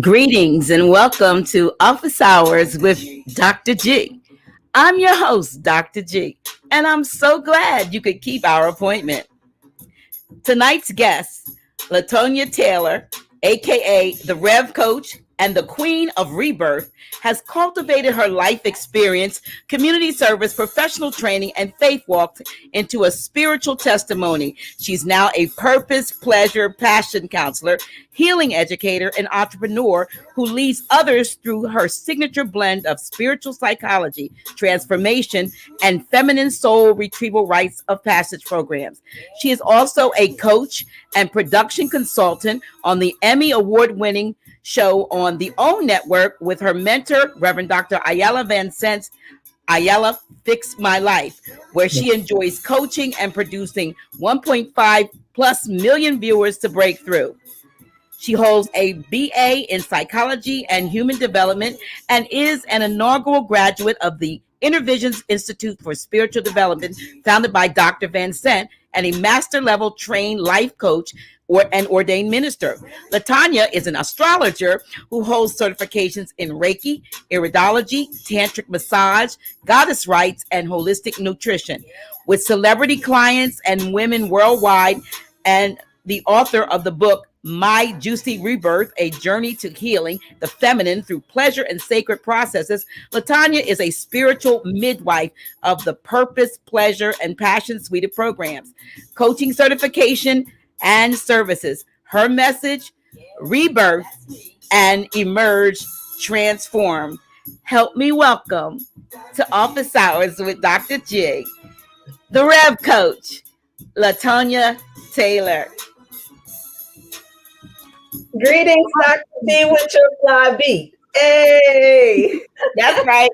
Greetings and welcome to Office Hours with Dr. G. I'm your host, Dr. G, and I'm so glad you could keep our appointment. Tonight's guest, Tonia Taylor, aka the RevCoach and the Queen of REBIRTH, has cultivated her life experience, community service, professional training, and faith walk into a spiritual testimony. She's now a purpose, pleasure, passion counselor, healing educator, and entrepreneur who leads others through her signature blend of spiritual psychology, transformation, and feminine soul retrieval rites of passage programs. She is also a coach and production consultant on the Emmy Award Winning Show on the OWN Network with her mentor, Reverend Dr. Iyanla Vanzant. Iyanla Fix My Life, where she enjoys coaching and producing 1.5 plus million viewers to break through. She holds a BA in psychology and human development and is an inaugural graduate of the Intervisions Institute for Spiritual Development, founded by Dr. Vanzant, and a master level trained life coach and ordained minister. LaTonia is an astrologer who holds certifications in Reiki, iridology, tantric massage, goddess rites, and holistic nutrition. With celebrity clients and women worldwide, and the author of the book My Juicy Rebirth, A Journey to Healing the Feminine Through Pleasure and Sacred Processes, LaTonia is a spiritual midwife of the Purpose, Pleasure, and Passion suite of programs, coaching certification, and services. Her message: rebirth and emerge transformed. Help me welcome to Office Hours with Dr. G, the Rev Coach, LaTonia Taylor. Greetings, Dr. B, with your fly beat. Hey, that's right.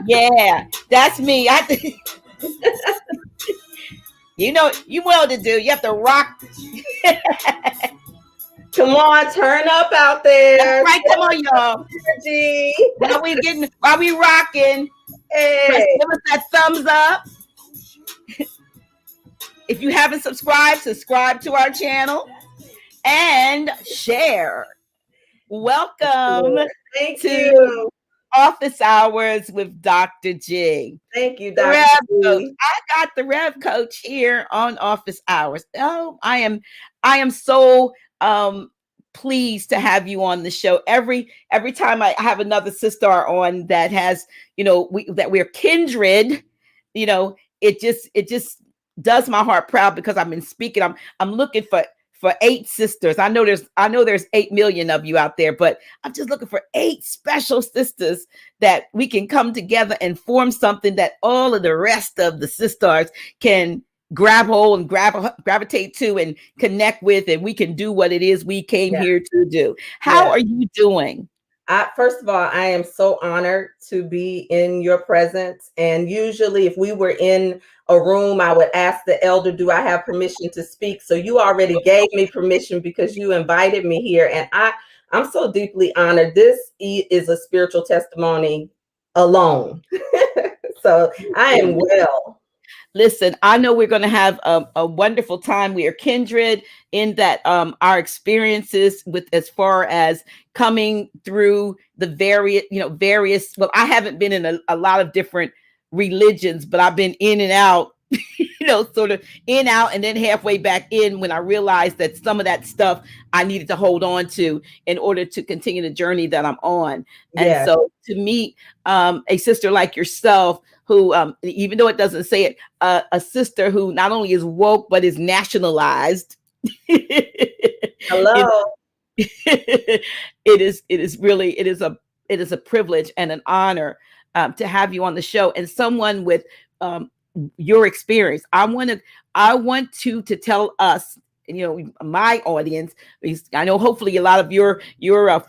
Yeah, that's me. You know, you well to do. You have to rock. Come on, turn up out there. That's right, come on, y'all. G. While we rocking, hey, give us that thumbs up. If you haven't subscribe to our channel and share. Welcome to Office Hours with Dr. G. Thank you, Dr. G. I got the Rev Coach here on Office Hours. Oh, I am so pleased to have you on the show. Every time I have another sister on that has, that we're kindred, it just does my heart proud, because I've been speaking. I'm looking for 8 sisters. I know there's 8 million of you out there, but I'm just looking for 8 special sisters that we can come together and form something that all of the rest of the sisters can grab hold and gravitate to and connect with, and we can do what it is we came here to do. How are you doing? First of all, I am so honored to be in your presence. And usually if we were in a room, I would ask the elder, do I have permission to speak? So you already gave me permission because you invited me here. And I'm so deeply honored. This is a spiritual testimony alone. So I am well. Listen, I know we're going to have a wonderful time. We are kindred in that our experiences as far as coming through the various, well, I haven't been in a lot of different religions, but I've been in and out, sort of in, out, and then halfway back in, when I realized that some of that stuff I needed to hold on to in order to continue the journey that I'm on. And so to meet a sister like yourself, who, even though it doesn't say it, a sister who not only is woke, but is nationalized. Hello. It is a privilege and an honor to have you on the show, and someone with your experience. I want you to tell us, my audience, I know hopefully a lot of your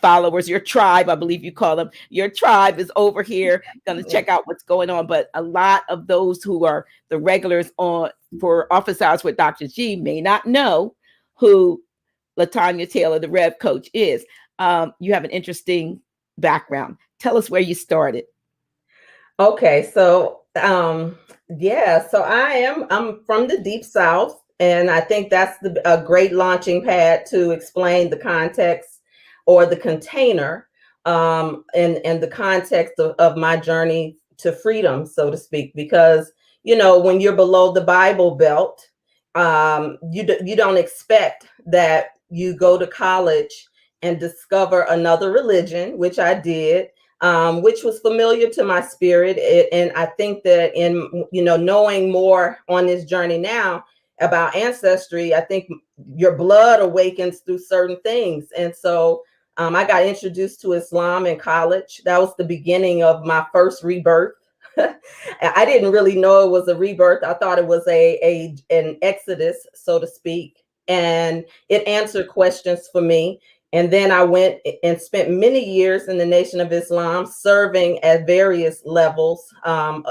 followers, your tribe, I believe you call them, your tribe is over here going to check out what's going on. But a lot of those who are the regulars for Office Hours with Dr. G may not know who LaTonia Taylor, the Rev Coach, is. You have an interesting background. Tell us where you started. Okay, so I'm from the Deep South. And I think that's a great launching pad to explain the context or the container, in the context of my journey to freedom, so to speak. Because, when you're below the Bible Belt, you don't expect that you go to college and discover another religion, which I did, which was familiar to my spirit. And I think that in, knowing more on this journey now about ancestry, I think your blood awakens through certain things. And so I got introduced to Islam in college. That was the beginning of my first rebirth. I didn't really know it was a rebirth. I thought it was an exodus, so to speak. And it answered questions for me. And then I went and spent many years in the Nation of Islam, serving at various levels. I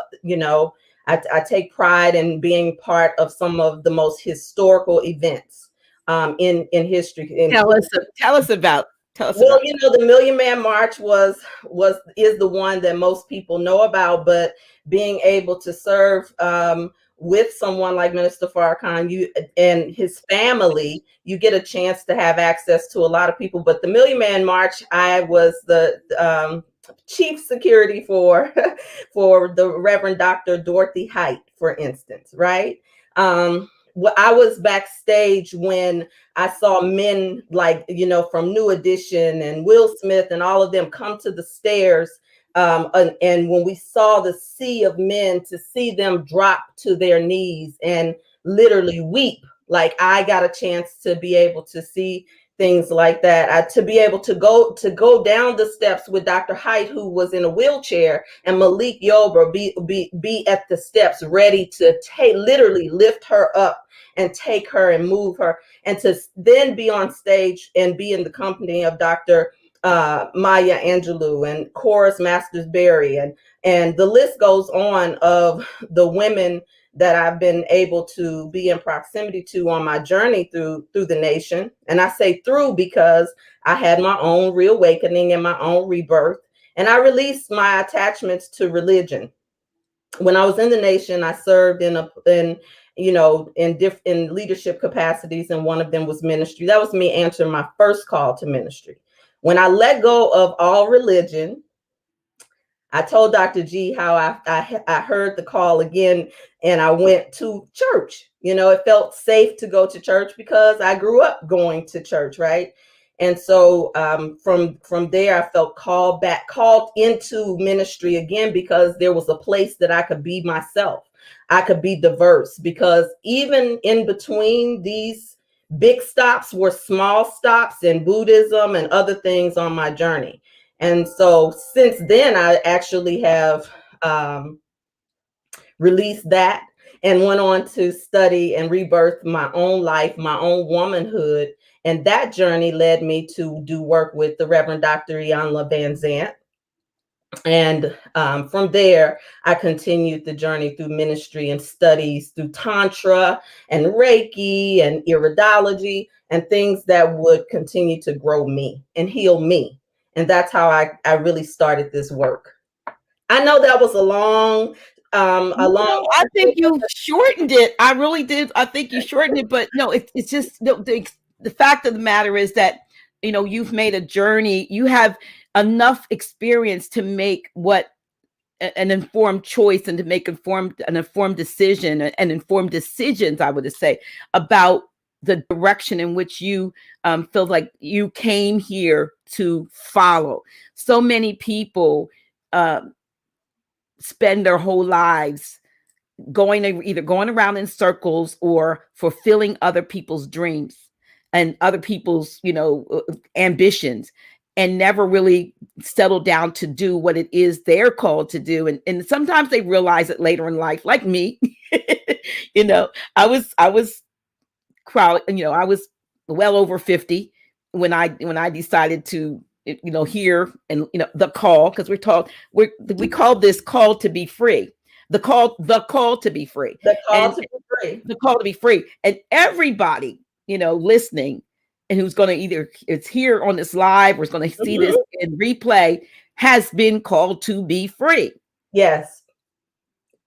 take pride in being part of some of the most historical events in history. Tell us about. Well, the Million Man March is the one that most people know about, but being able to serve with someone like Minister Farrakhan, and his family, you get a chance to have access to a lot of people. But the Million Man March, I was the chief security for for the Reverend Dr. Dorothy Height, for instance, right? I was backstage when I saw men like, from New Edition and Will Smith and all of them come to the stairs. And when we saw the sea of men, to see them drop to their knees and literally weep, like I got a chance to be able to see things like that. To be able to go down the steps with Dr. Height, who was in a wheelchair, and Malik Yoba be at the steps ready to literally lift her up and take her and move her, and to then be on stage and be in the company of Dr. Maya Angelou and Chorus Masters Berry, and the list goes on of the women that I've been able to be in proximity to on my journey through the nation. And I say through because I had my own reawakening and my own rebirth, and I released my attachments to religion. When I was in the nation, I served in leadership capacities, and one of them was ministry. That was me answering my first call to ministry. When I let go of all religion, I told Dr. G how I heard the call again, and I went to church. It felt safe to go to church because I grew up going to church, right? And so from there, I felt called into ministry again, because there was a place that I could be myself. I could be diverse, because even in between these big stops were small stops in Buddhism and other things on my journey. And so since then, I actually have released that and went on to study and rebirth my own life, my own womanhood. And that journey led me to do work with the Reverend Dr. Iyanla Vanzant. And from there, I continued the journey through ministry and studies through Tantra and Reiki and iridology and things that would continue to grow me and heal me. And that's how I really started this work. I know that was a long. I think you shortened it. I really did. I think you shortened it, but no, it's just the fact of the matter is that you've made a journey. You have enough experience to make an informed choice and to make an informed decision and informed decisions, I would say, about the direction in which you feel like you came here to follow. So many people spend their whole lives either going around in circles or fulfilling other people's dreams and other people's ambitions, and never really settle down to do what it is they're called to do. And sometimes they realize it later in life, like me. I was I was well over 50 when I decided to hear and the call, because we call this call to be free. The call to be free. The call to be free. The call to be free. And everybody, listening, and who's going to it's here on this live or is going to see this in replay, has been called to be free. Yes.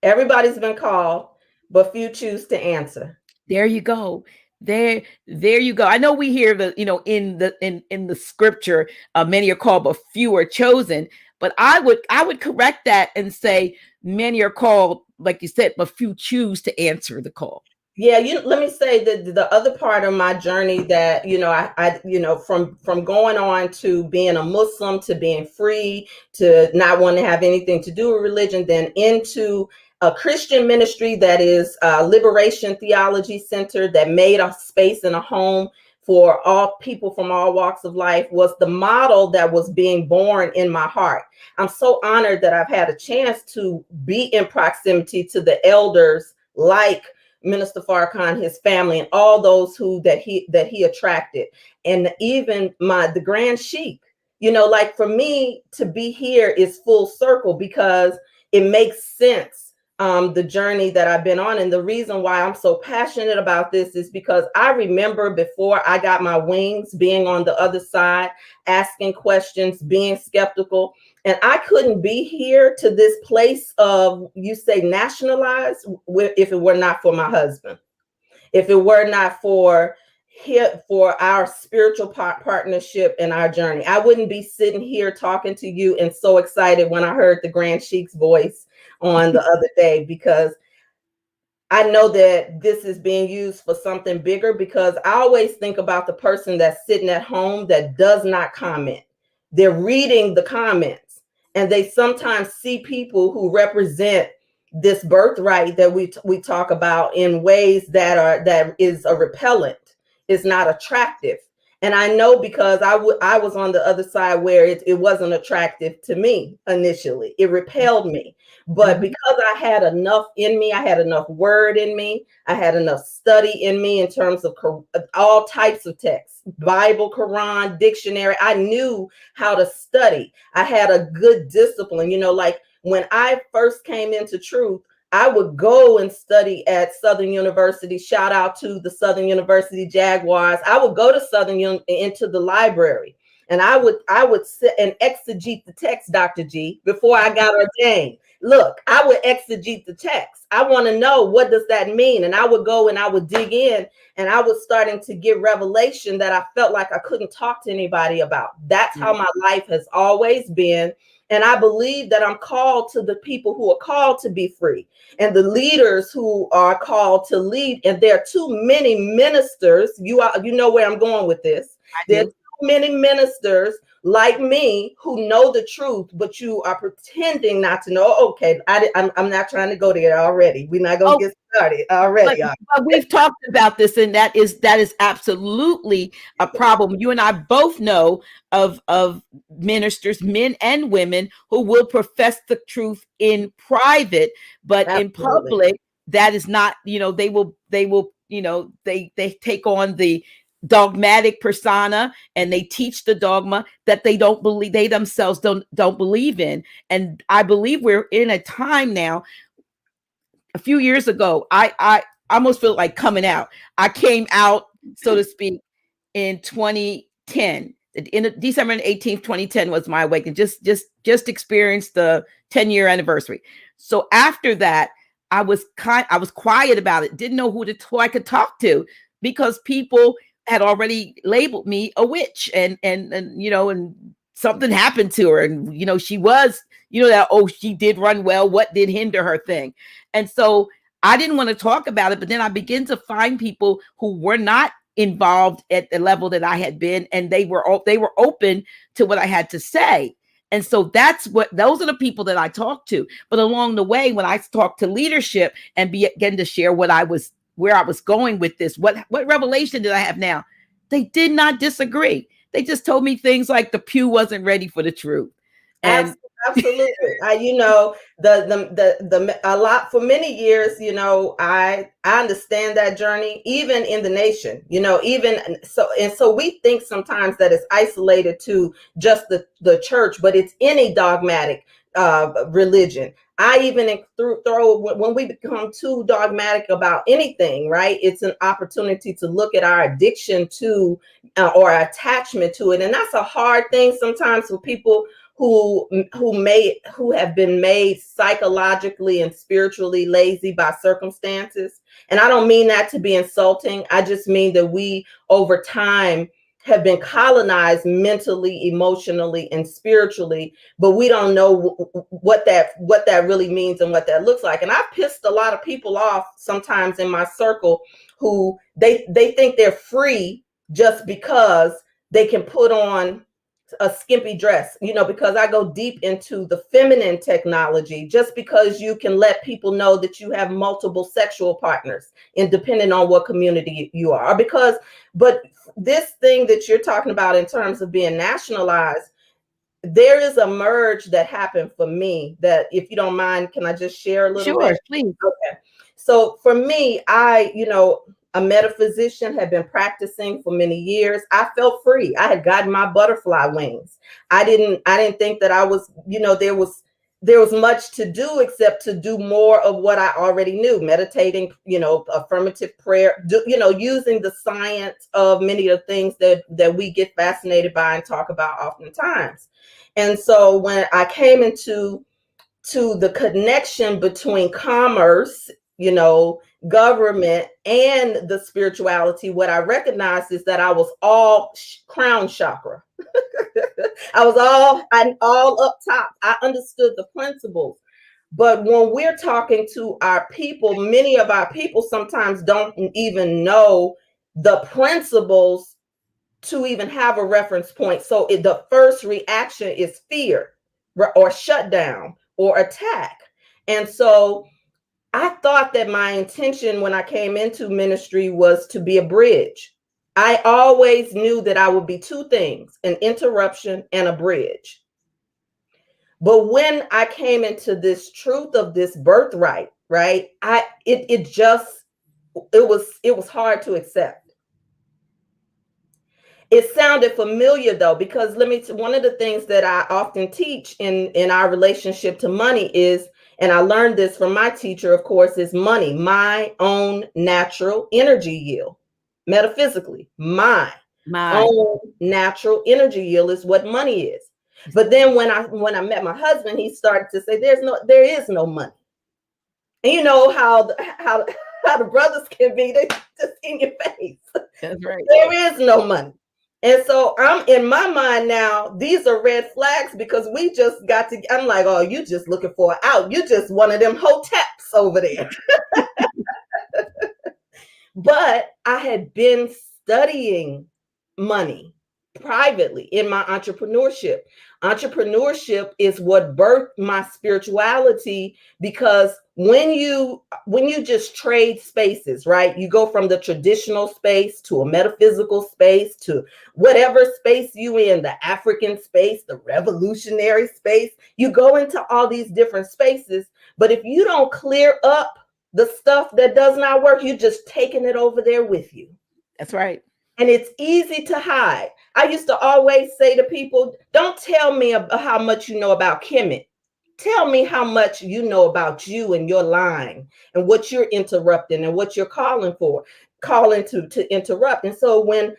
Everybody's been called, but few choose to answer. There you go. There you go. I know we hear the, in the scripture, many are called, but few are chosen. But I would correct that and say many are called, like you said, but few choose to answer the call. Yeah, let me say that the other part of my journey that, from going on to being a Muslim, to being free, to not wanting to have anything to do with religion, then into a Christian ministry that is a liberation theology center that made a space and a home for all people from all walks of life, was the model that was being born in my heart. I'm so honored that I've had a chance to be in proximity to the elders like Minister Farrakhan, his family, and all those that he attracted, and even the Grand Sheik. Like, for me to be here is full circle, because it makes sense, the journey that I've been on. And the reason why I'm so passionate about this is because I remember before I got my wings, being on the other side, asking questions, being skeptical. And I couldn't be here to this place of, you say, nationalized, if it were not for my husband, if it were not for our spiritual partnership and our journey. I wouldn't be sitting here talking to you and so excited when I heard the Grand Sheik's voice on the other day, because I know that this is being used for something bigger, because I always think about the person that's sitting at home that does not comment. They're reading the comments, and they sometimes see people who represent this birthright that we talk about in ways that is a repellent, is not attractive. And I know, because I was on the other side where it wasn't attractive to me initially. It repelled me. But because I had enough in me, I had enough word in me, I had enough study in me in terms of all types of texts, Bible, Quran, dictionary. I knew how to study. I had a good discipline. Like when I first came into truth, I would go and study at Southern University. Shout out to the Southern University Jaguars. I would go to into the library, and I would sit and exegete the text, Dr. G, before I got ordained. Look, I would exegete the text. I want to know, what does that mean? And I would go and I would dig in, and I was starting to get revelation that I felt like I couldn't talk to anybody about. That's how my life has always been. And I believe that I'm called to the people who are called to be free, and the leaders who are called to lead. And there are too many ministers. You know where I'm going with this. There are too many ministers like me who know the truth, but you are pretending not to know. Okay, I'm not trying to go there already. We're not going to get started already. But we've talked about this, and that is absolutely a problem. You and I both know of ministers, men and women, who will profess the truth in private, but in public, that is not. They will. They take on the dogmatic persona, and they teach the dogma that they don't believe, they themselves don't believe in. And I believe we're in a time now. A few years ago, I almost feel like coming out. I came out, so to speak, in 2010. In December 18th, 2010 was my awakening. Just experienced the 10-year anniversary. So after that, I was quiet about it. Didn't know who I could talk to, because people had already labeled me a witch, and something happened to her, and she was, that, oh, she did run well, what did hinder her thing. And so I didn't want to talk about it, but then I began to find people who were not involved at the level that I had been, and they were open to what I had to say. And so those are the people that I talked to. But along the way, when I talked to leadership and began to share where I was going with this, what revelation did I have now? They did not disagree. They just told me things like the pew wasn't ready for the truth. And absolutely. A lot, for many years, I understand that journey, even in the nation, so we think sometimes that it's isolated to just the church, but it's any dogmatic religion. I even throw when we become too dogmatic about anything, right? It's an opportunity to look at our addiction to or attachment to it. And that's a hard thing sometimes for people who have been made psychologically and spiritually lazy by circumstances. And I don't mean that to be insulting. I just mean that we over time have been colonized mentally, emotionally, and spiritually, but we don't know what that really means and what that looks like. And I've pissed a lot of people off sometimes in my circle who they think they're free just because they can put on a skimpy dress, because I go deep into the feminine technology. Just because you can let people know that you have multiple sexual partners, and depending on what community you are, but this thing that you're talking about in terms of being nationalized, there is a merge that happened for me that, if you don't mind, can I just share a little bit? Sure, please. Okay. So for me, a metaphysician, had been practicing for many years. I felt free. I had gotten my butterfly wings. I didn't think that I was, there was much to do except to do more of what I already knew, meditating, affirmative prayer, using the science of many of the things that we get fascinated by and talk about oftentimes. And so when I came into the connection between commerce, government, and the spirituality, what I recognized is that I was all crown chakra. I was all up top. I understood the principles. But when we're talking to our people, many of our people sometimes don't even know the principles to even have a reference point. So the first reaction is fear or shutdown or attack. And so I thought that my intention when I came into ministry was to be a bridge. I always knew that I would be two things: an interruption and a bridge. But when I came into this truth of this birthright, right, it was hard to accept. It sounded familiar though, because one of the things that I often teach in our relationship to money is, and I learned this from my teacher, of course, is money, my own natural energy yield. Metaphysically, my own natural energy yield is what money is. But then when I met my husband, he started to say, there is no money. And you know how the brothers can be, they just in your face. That's right. There is no money. And so I'm in my mind now, these are red flags, because we just got to, I'm like, oh, you just looking for an out. You just one of them hoteps over there. But I had been studying money privately in my entrepreneurship. Entrepreneurship is what birthed my spirituality, because when you just trade spaces, right? You go from the traditional space to a metaphysical space to whatever space you in, the African space, the revolutionary space. You go into all these different spaces, but if you don't clear up the stuff that does not work, you're just taking it over there with you. That's right. And it's easy to hide. I used to always say to people, don't tell me how much you know about Kemet. Tell me how much you know about you and your line and what you're interrupting and what you're calling to interrupt. And so when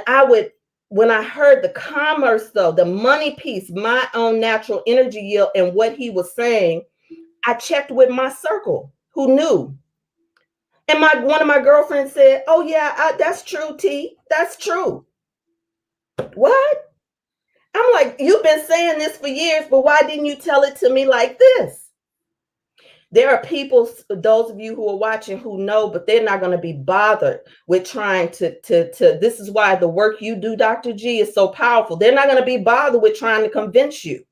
I heard the commerce, though, the money piece, my own natural energy yield, and what he was saying, I checked with my circle who knew. And one of my girlfriends said, oh yeah, that's true, T. That's true. What? I'm like, you've been saying this for years, but why didn't you tell it to me like this? There are people, those of you who are watching, who know, but they're not going to be bothered with trying to this is why the work you do, Dr. G, is so powerful. They're not going to be bothered with trying to convince you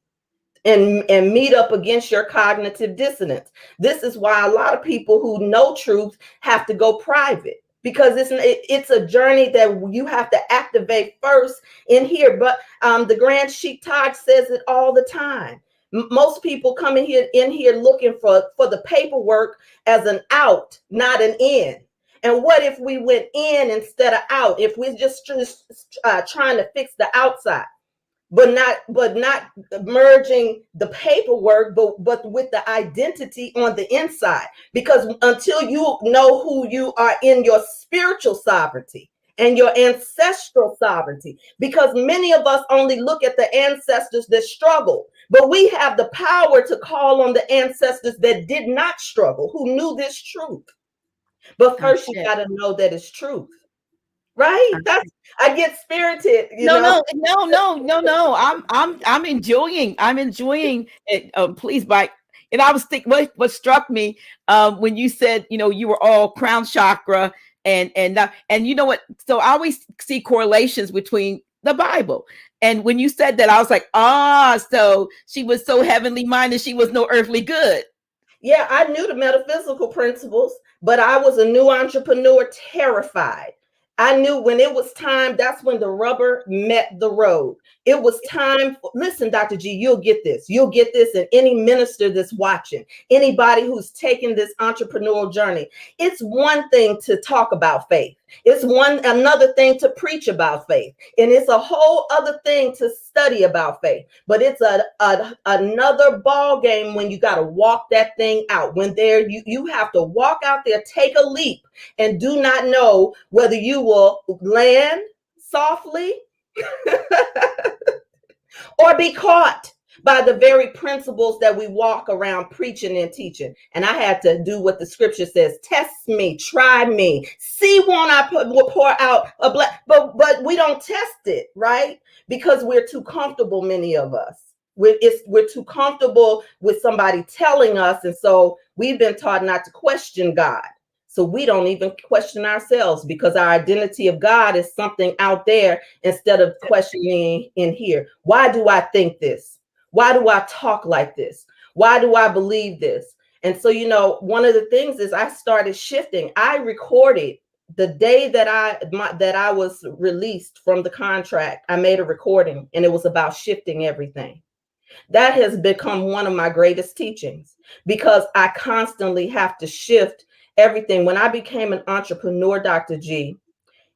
and meet up against your cognitive dissonance. This is why a lot of people who know truth have to go private, because it's a journey that you have to activate first in here. But the Grand Sheikh Taj says it all the time. Most people come in here looking for the paperwork as an out, not an in. And what if we went in instead of out? If we're just trying to fix the outside, but not merging the paperwork, but with the identity on the inside. Because until you know who you are in your spiritual sovereignty and your ancestral sovereignty, because many of us only look at the ancestors that struggled, but we have the power to call on the ancestors that did not struggle, who knew this truth. But first, you got to know that it's truth, right? That's, I get spirited, you know. I'm enjoying it. Please, Mike. And I was thinking, what struck me when you said, you were all crown chakra, and you know what? So I always see correlations between the Bible. And when you said that, I was like, so she was so heavenly minded, she was no earthly good. Yeah, I knew the metaphysical principles, but I was a new entrepreneur, terrified. I knew when it was time, that's when the rubber met the road. It was time. Listen, Dr. G, you'll get this. You'll get this, and any minister that's watching, anybody who's taking this entrepreneurial journey. It's one thing to talk about faith. It's another thing to preach about faith. And it's a whole other thing to study about faith. But it's another ball game when you got to walk that thing out. When you have to walk out there, take a leap, and do not know whether you will land softly or be caught by the very principles that we walk around preaching and teaching. And I had to do what the scripture says: test me, try me, see, won't I pour out a black, but we don't test it, right? Because we're too comfortable, many of us. We're too comfortable with somebody telling us, and so we've been taught not to question God. So we don't even question ourselves, because our identity of God is something out there instead of questioning in here. Why do I think this? Why do I talk like this? Why do I believe this? And so, one of the things is I started shifting. I recorded the day that I was released from the contract. I made a recording, and it was about shifting everything. That has become one of my greatest teachings, because I constantly have to shift everything. When I became an entrepreneur, Dr. G,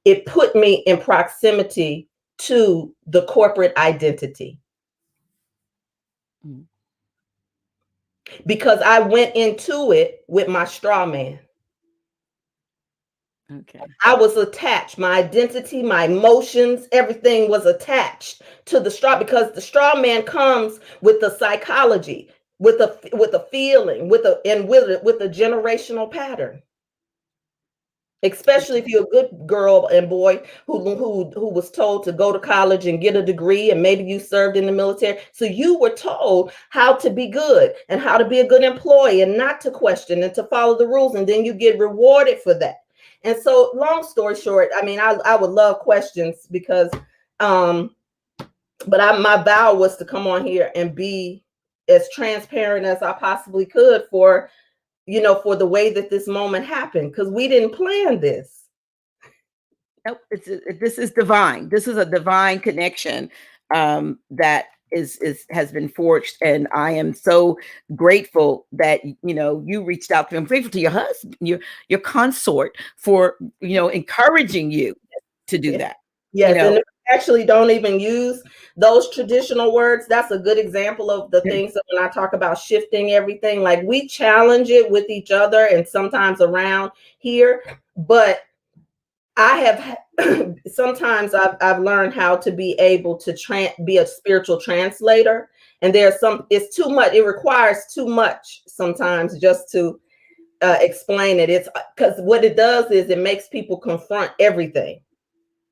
it put me in proximity to the corporate identity. Because I went into it with my straw man. Okay. I was attached. My identity, my emotions, everything was attached to the straw, because the straw man comes with the psychology, with a feeling, with a generational pattern. Especially if you're a good girl and boy who was told to go to college and get a degree, and maybe you served in the military. So you were told how to be good and how to be a good employee and not to question and to follow the rules. And then you get rewarded for that. And so, long story short, I mean, I would love questions, because, but my vow was to come on here and be as transparent as I possibly could for the way that this moment happened, because we didn't plan this. Nope, this is divine. This is a divine connection that has been forged, and I am so grateful that you reached out to me. I'm grateful to your husband, your consort, for encouraging you to do that. Yes, and actually don't even use those traditional words. That's a good example of the things that when I talk about shifting everything, like we challenge it with each other and sometimes around here, but I have sometimes I've learned how to be able to be a spiritual translator, and it's too much. It requires too much sometimes just to explain it. It's because what it does is it makes people confront everything.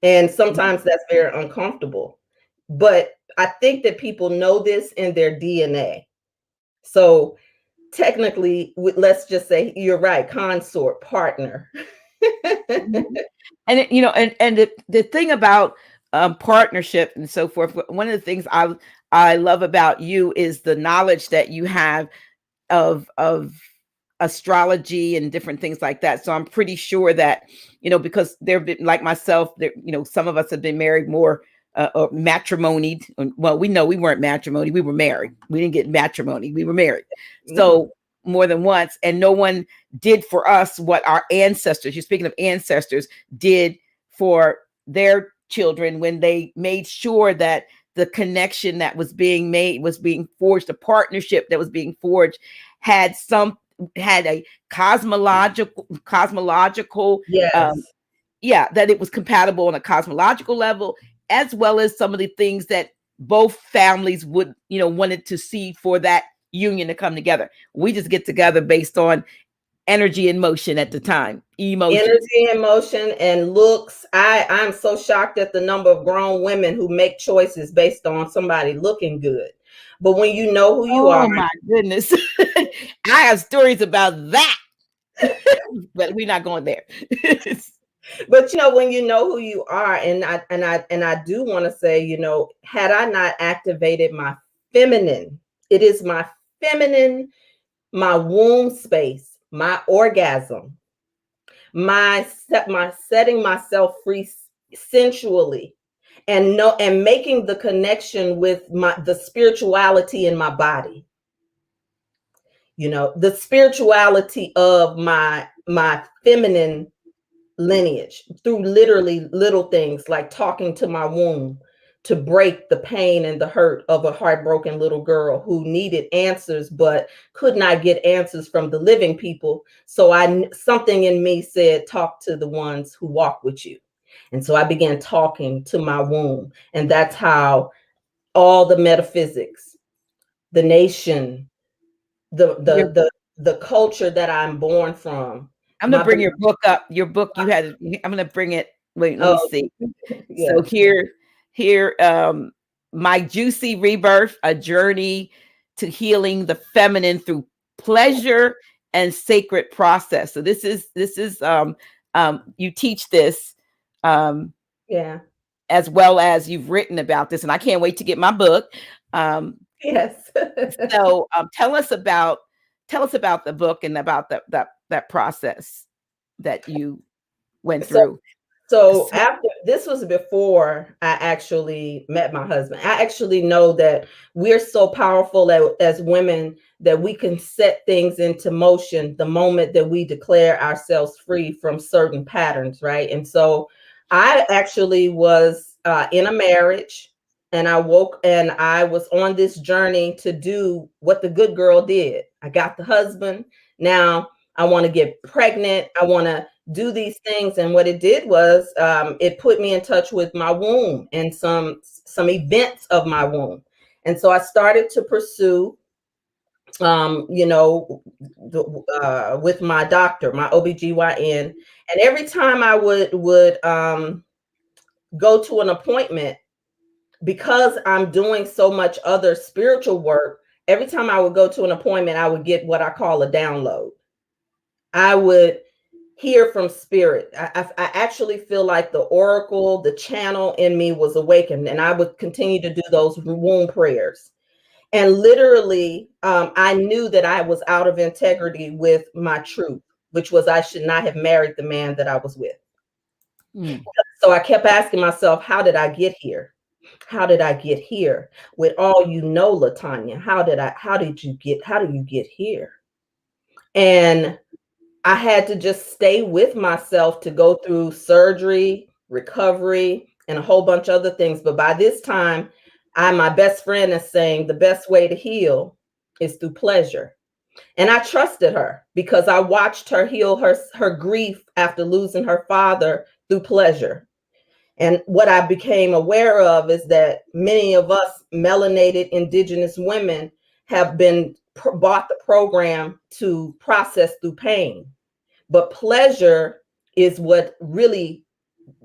And sometimes that's very uncomfortable. But I think that people know this in their DNA. So technically, let's just say you're right, consort, partner. And the thing about partnership and so forth, one of the things I love about you is the knowledge that you have of astrology and different things like that. So I'm pretty sure that, because there have been, like myself, there, some of us have been married more or matrimonied. Well, we know we weren't matrimony. We were married. We didn't get matrimony. We were married. So more than once, and no one did for us what our ancestors, you're speaking of ancestors, did for their children when they made sure that the connection that was being made was being forged, a partnership that was being forged had a cosmological yes. yeah, that it was compatible on a cosmological level, as well as some of the things that both families would, wanted to see for that union to come together. We just get together based on energy and motion at the time, emotions. Energy and motion and looks. I'm so shocked at the number of grown women who make choices based on somebody looking good. But when you know who you are, Oh my goodness. I have stories about that, but we're not going there. but when you know who you are, and I do want to say, had I not activated my feminine, it is my feminine, my womb space, my orgasm, my setting myself free sensually, and making the connection with the spirituality in my body, the spirituality of my feminine lineage, through literally little things like talking to my womb to break the pain and the hurt of a heartbroken little girl who needed answers but could not get answers from the living people. So something in me said, talk to the ones who walk with you. And so I began talking to my womb, and that's how all the metaphysics, the nation, the culture that I'm born from. I'm gonna bring your book up. Your book you had. I'm gonna bring it. Wait, let me see. Yeah. So here, My Juicy Rebirth: A Journey to Healing the Feminine Through Pleasure and Sacred Process. So this is you teach this, Yeah. as well as you've written about this, and I can't wait to get my book. Yes. So tell us about the book and about that process that you went through. So after this was before I actually met my husband. I actually know that we're so powerful as women that we can set things into motion the moment that we declare ourselves free from certain patterns, right? And so I actually was in a marriage, and I woke and I was on this journey to do what the good girl did. I got the husband. Now I want to get pregnant. I want to do these things. And what it did was it put me in touch with my womb and some events of my womb. And so I started to pursue, with my doctor, my OBGYN. And every time I would go to an appointment, because I'm doing so much other spiritual work, every time I would go to an appointment, I would get what I call a download. I would hear from spirit. I actually feel like the oracle, the channel in me was awakened, and I would continue to do those womb prayers. And literally, I knew that I was out of integrity with my truth, which was I should not have married the man that I was with. So I kept asking myself, how did I get here? How did I get here? With all LaTonya, how do you get here? And I had to just stay with myself to go through surgery, recovery, and a whole bunch of other things. But by this time, my best friend is saying the best way to heal is through pleasure. And I trusted her because I watched her heal her grief after losing her father through pleasure. And what I became aware of is that many of us melanated indigenous women have been bought the program to process through pain. But pleasure is what really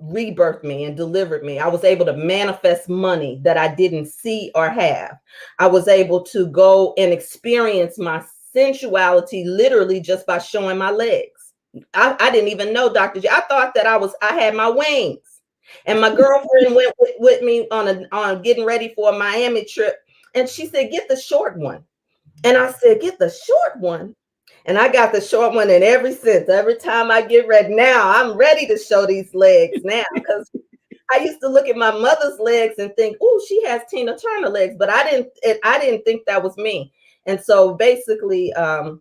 rebirthed me and delivered me. I was able to manifest money that I didn't see or have. I was able to go and experience my sensuality literally just by showing my legs. I didn't even know, Dr. J. I thought that I had my wings. And my girlfriend went with me on getting ready for a Miami trip. And she said, get the short one. And I said, get the short one. And I got the short one, and every time I get ready, now I'm ready to show these legs now, because I used to look at my mother's legs and think, oh, she has Tina Turner legs, but I didn't think that was me. And so basically, I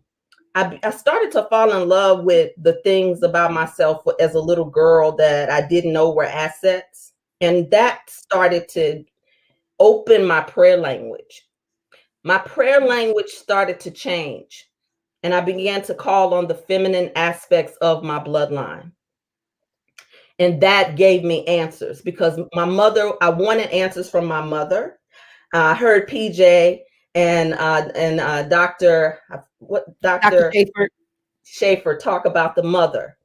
started to fall in love with the things about myself as a little girl that I didn't know were assets. And that started to open my prayer language. My prayer language started to change. And I began to call on the feminine aspects of my bloodline. And that gave me answers, because my mother, I wanted answers from my mother. I heard PJ and Dr. Dr. Schaefer talk about the mother.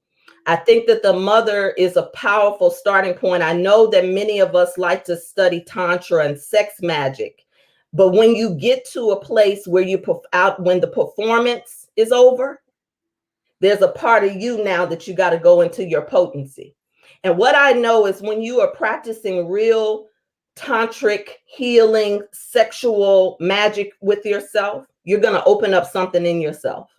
I think that the mother is a powerful starting point. I know that many of us like to study Tantra and sex magic, but when you get to a place where when the performance is over, there's a part of you now that you got to go into your potency. And what I know is when you are practicing real tantric healing, sexual magic with yourself, you're going to open up something in yourself.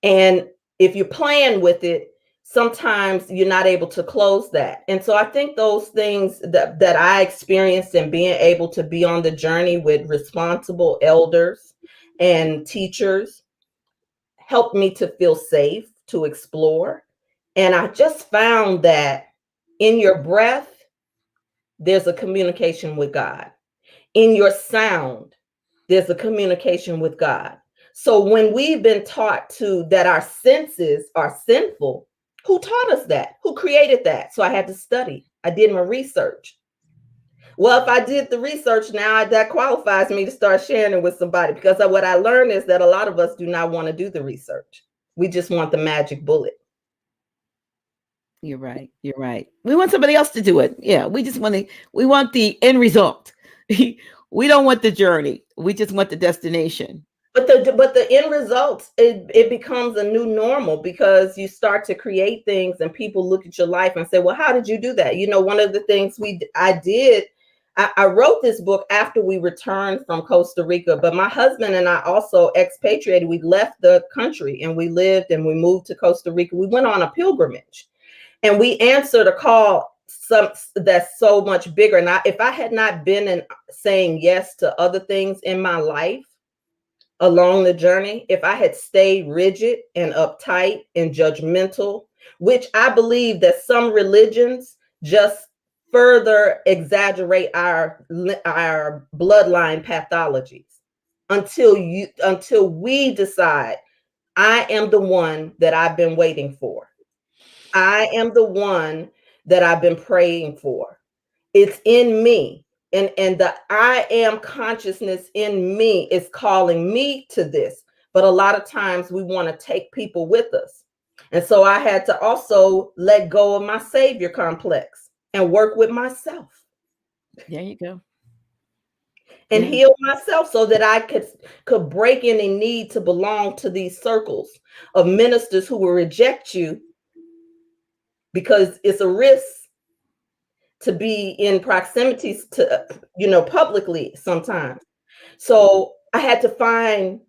And if you're playing with it, sometimes you're not able to close that. And so I think those things that I experienced, and being able to be on the journey with responsible elders and teachers, helped me to feel safe to explore. And I just found that in your breath, there's a communication with God. In your sound, there's a communication with God. So when we've been taught that our senses are sinful, who taught us that? Who created that? So I had to study. I did my research. Well, if I did the research now, that qualifies me to start sharing it with somebody, because what I learned is that a lot of us do not want to do the research. We just want the magic bullet. You're right. You're right. We want somebody else to do it. Yeah. We want the end result. We don't want the journey. We just want the destination. But the end results, it becomes a new normal, because you start to create things and people look at your life and say, well, how did you do that? You know, one of the things I wrote this book after we returned from Costa Rica, but my husband and I also expatriated. We left the country and we moved to Costa Rica. We went on a pilgrimage and we answered a call that's so much bigger. And if I had not been saying yes to other things in my life along the journey, if I had stayed rigid and uptight and judgmental, which I believe that some religions just further exaggerate our bloodline pathologies, until we decide, I am the one that I've been waiting for. I am the one that I've been praying for. It's in me. And the I am consciousness in me is calling me to this. But a lot of times we want to take people with us. And so I had to also let go of my savior complex and work with myself. There you go. And heal myself, so that I could break any need to belong to these circles of ministers who will reject you, because it's a risk to be in proximities to, publicly sometimes. So I had to find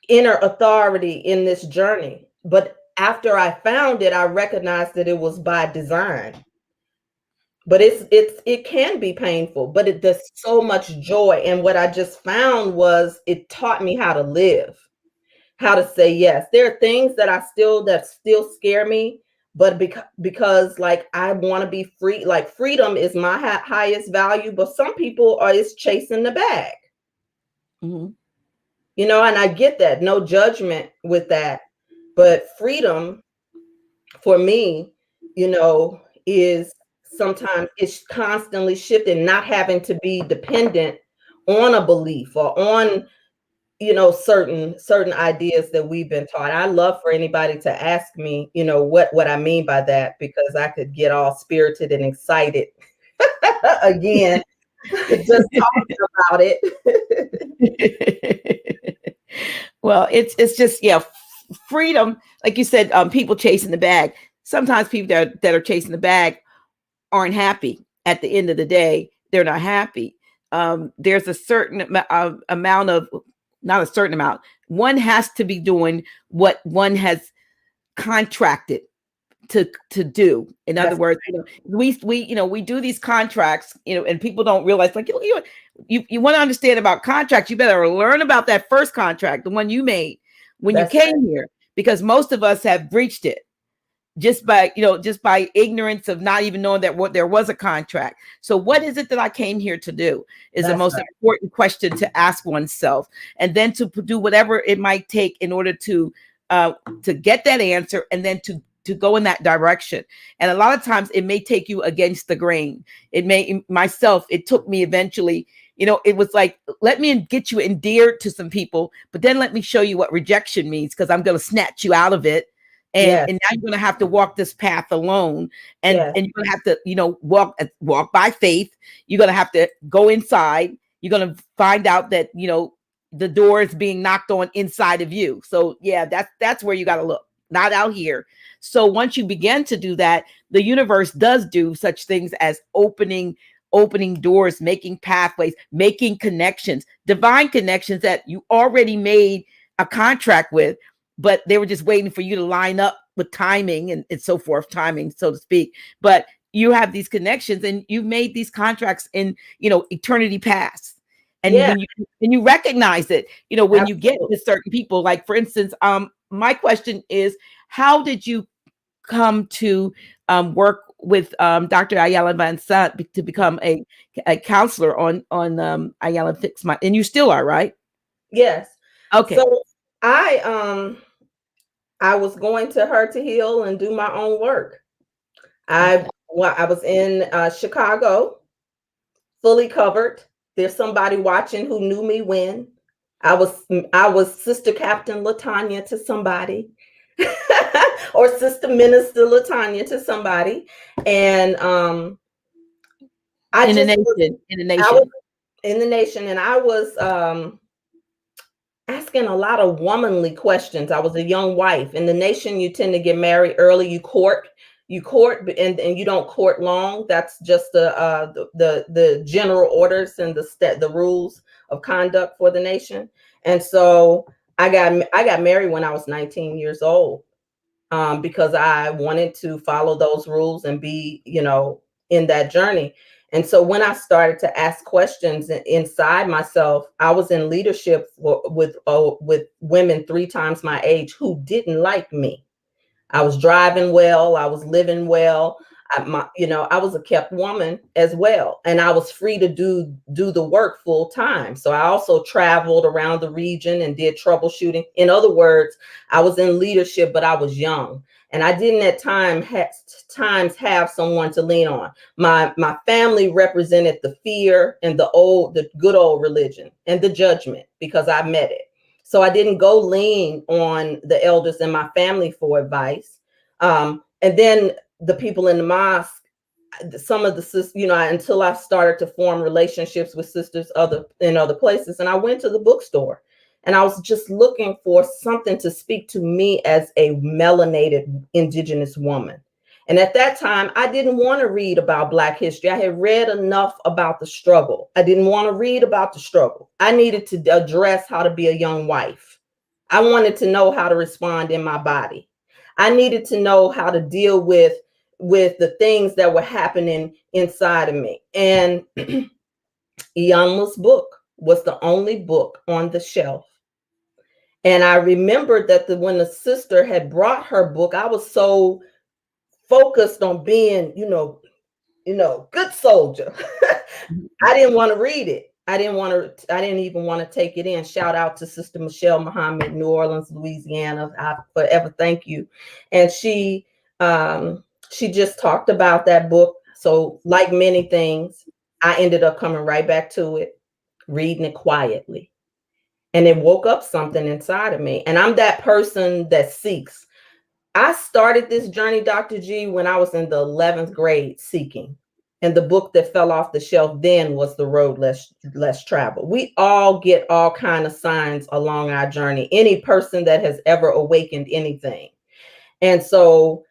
inner authority in this journey. But after I found it, I recognized that it was by design. But it can be painful, but there's so much joy. And what I just found was it taught me how to live, how to say yes. There are things that still scare me, but because like I want to be free, like freedom is my highest value. But some people is chasing the bag, mm-hmm. And I get that, no judgment with that. But freedom for me, is sometimes it's constantly shifting, not having to be dependent on a belief or on, certain ideas that we've been taught. I love for anybody to ask me, what I mean by that, because I could get all spirited and excited again, just talking about it. Well, it's just, freedom. Like you said, people chasing the bag. Sometimes people that are chasing the bag aren't happy. At the end of the day, they're not happy. There's a certain amount of, not a certain amount. One has to be doing what one has contracted to do. In other words, we do these contracts, and people don't realize, like, you want to understand about contracts, you better learn about that first contract, the one you made when you came here, because most of us have breached it just by ignorance of not even knowing that there was a contract. So what is it that I came here to do is the most important question to ask oneself, and then to do whatever it might take in order to get that answer, and then to to go in that direction. And a lot of times it may take you against the grain. It took me eventually, it was like, let me get you endeared to some people, but then let me show you what rejection means, because I'm going to snatch you out of it. And now you're going to have to walk this path alone. And you're going to have to, walk by faith. You're going to have to go inside. You're going to find out that, the door is being knocked on inside of you. So yeah, that's where you got to look, not out here. So once you begin to do that, the universe does do such things as opening doors, making pathways, making connections, divine connections that you already made a contract with, but they were just waiting for you to line up with timing and so forth, timing, so to speak. But you have these connections and you've made these contracts in, eternity past. And when you recognize it, when you get with certain people, like for instance, my question is, how did you come to work with Dr. Iyanla Vanzant to become a counselor on Iyanla Fix My, and you still are, right? Yes. Okay. So I was going to Her to Heal and do my own work. I was in Chicago, fully covered. There's somebody watching who knew me when I was Sister Captain LaTanya to somebody, or Sister Minister LaTanya to somebody, and I was in the nation, and I was asking a lot of womanly questions. I was a young wife. In the nation, you tend to get married early. You court, and you don't court long. That's just the general orders and the rules of conduct for the nation. And so I got married when I was 19 years old, because I wanted to follow those rules and be, in that journey. And so when I started to ask questions inside myself, I was in leadership with women 3 times my age who didn't like me. I was driving well. I was living well. I was a kept woman as well. And I was free to do the work full time. So I also traveled around the region and did troubleshooting. In other words, I was in leadership, but I was young. And I didn't at times have someone to lean on. My family represented the fear and the good old religion and the judgment, because I met it. So I didn't go lean on the elders in my family for advice. And then the people in the mosque, some of the sisters, until I started to form relationships with sisters in other places. And I went to the bookstore and I was just looking for something to speak to me as a melanated indigenous woman. And at that time, I didn't want to read about Black history. I had read enough about the struggle. I didn't want to read about the struggle. I needed to address how to be a young wife. I wanted to know how to respond in my body. I needed to know how to deal with the things that were happening inside of me. And Iyanla's book was the only book on the shelf. And I remembered that when the sister had brought her book, I was so focused on being, good soldier. I didn't want to read it. I didn't even want to take it in. Shout out to Sister Michelle Muhammad, New Orleans, Louisiana. I forever thank you. And she just talked about that book. So like many things, I ended up coming right back to it, reading it quietly. And it woke up something inside of me. And I'm that person that seeks. I started this journey, Dr. G, when I was in the 11th grade seeking. And the book that fell off the shelf then was The Road Less Traveled. We all get all kind of signs along our journey. Any person that has ever awakened anything. And so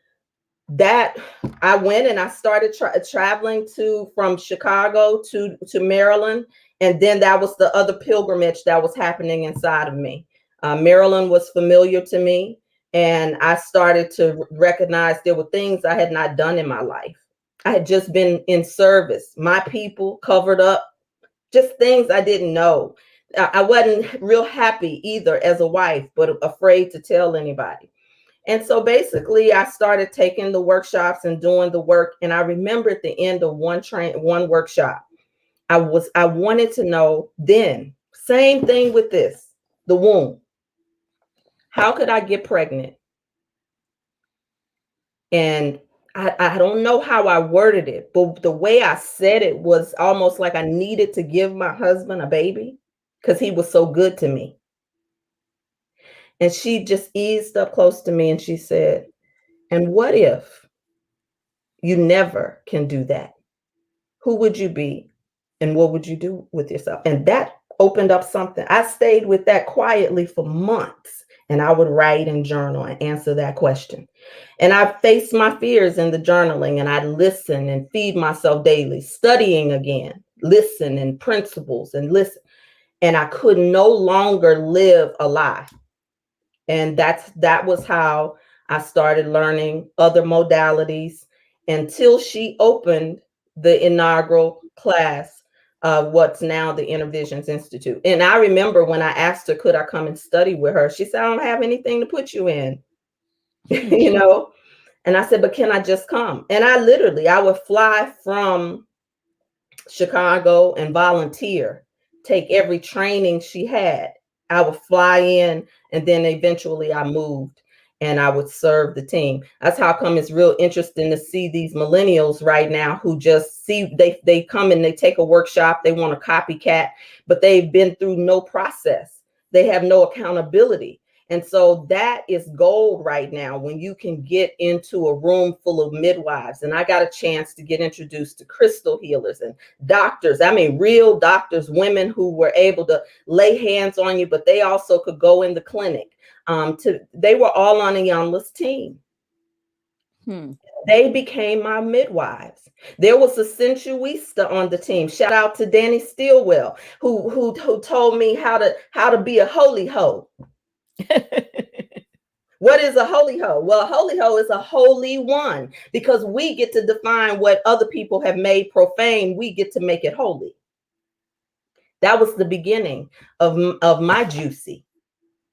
that I went and I started traveling from Chicago to Maryland. And then that was the other pilgrimage that was happening inside of me. Maryland was familiar to me. And I started to recognize there were things I had not done in my life. I had just been in service, my people covered up, just things I didn't know. I wasn't real happy either as a wife, but afraid to tell anybody. And so basically I started taking the workshops and doing the work. And I remember at the end of one workshop, I wanted to know then, same thing with this, the womb. How could I get pregnant? And I don't know how I worded it, but the way I said it was almost like I needed to give my husband a baby because he was so good to me. And she just eased up close to me and she said, and what if you never can do that? Who would you be? And what would you do with yourself? And that opened up something. I stayed with that quietly for months. And I would write and journal and answer that question. And I faced my fears in the journaling, and I listen and feed myself daily, studying again, listen and principles and listen. And I could no longer live a lie. And that was how I started learning other modalities until she opened the inaugural class of what's now the Intervisions Institute. And I remember when I asked her, could I come and study with her? She said, I don't have anything to put you in, you know? And I said, but can I just come? And I would fly from Chicago and volunteer, take every training she had. I would fly in, and then eventually I moved and I would serve the team. That's how come it's real interesting to see these millennials right now who just see they come and they take a workshop, they want to copycat, but they've been through no process. They have no accountability. And so that is gold right now when you can get into a room full of midwives. And I got a chance to get introduced to crystal healers and doctors. I mean, real doctors, women who were able to lay hands on you, but they also could go in the clinic. They were all on Iyanla's team. They became my midwives. There was a sensuista on the team. Shout out to Danny Stilwell, who told me how to be a holy hoe. What is a holy hoe? Well, a holy hoe is a holy one, because we get to define what other people have made profane. We get to make it holy. That was the beginning of my juicy.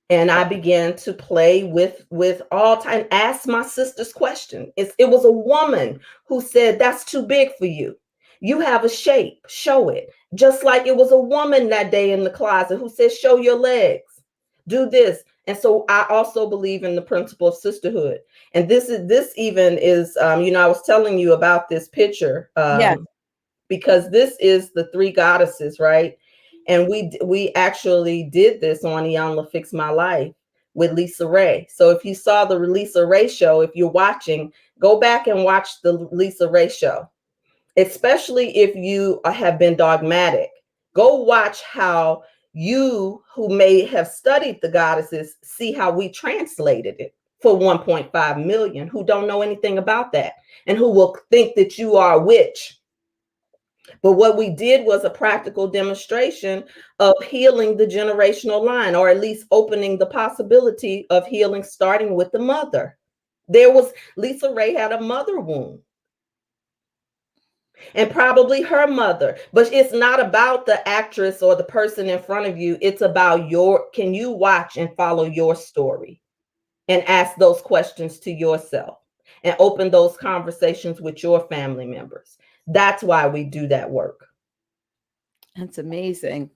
And I began to play with all time, ask my sister's question. It was a woman who said, that's too big for you. You have a shape, show it. Just like it was a woman that day in the closet who said, show your legs, do this. And so I also believe in the principle of sisterhood. And this even is, I was telling you about this picture because this is the three goddesses, right? And we actually did this on Iyanla Fix My Life with Lisa Ray. So if you saw the Lisa Ray show, if you're watching, go back and watch the Lisa Ray show, especially if you have been dogmatic. Go watch how you, who may have studied the goddesses, see how we translated it for 1.5 million who don't know anything about that and who will think that you are a witch. But what we did was a practical demonstration of healing the generational line, or at least opening the possibility of healing, starting with the mother. Lisa Ray had a mother wound, and probably her mother. But it's not about the actress or the person in front of you. It's about can you watch and follow your story and ask those questions to yourself and open those conversations with your family members. That's why we do that work. That's amazing.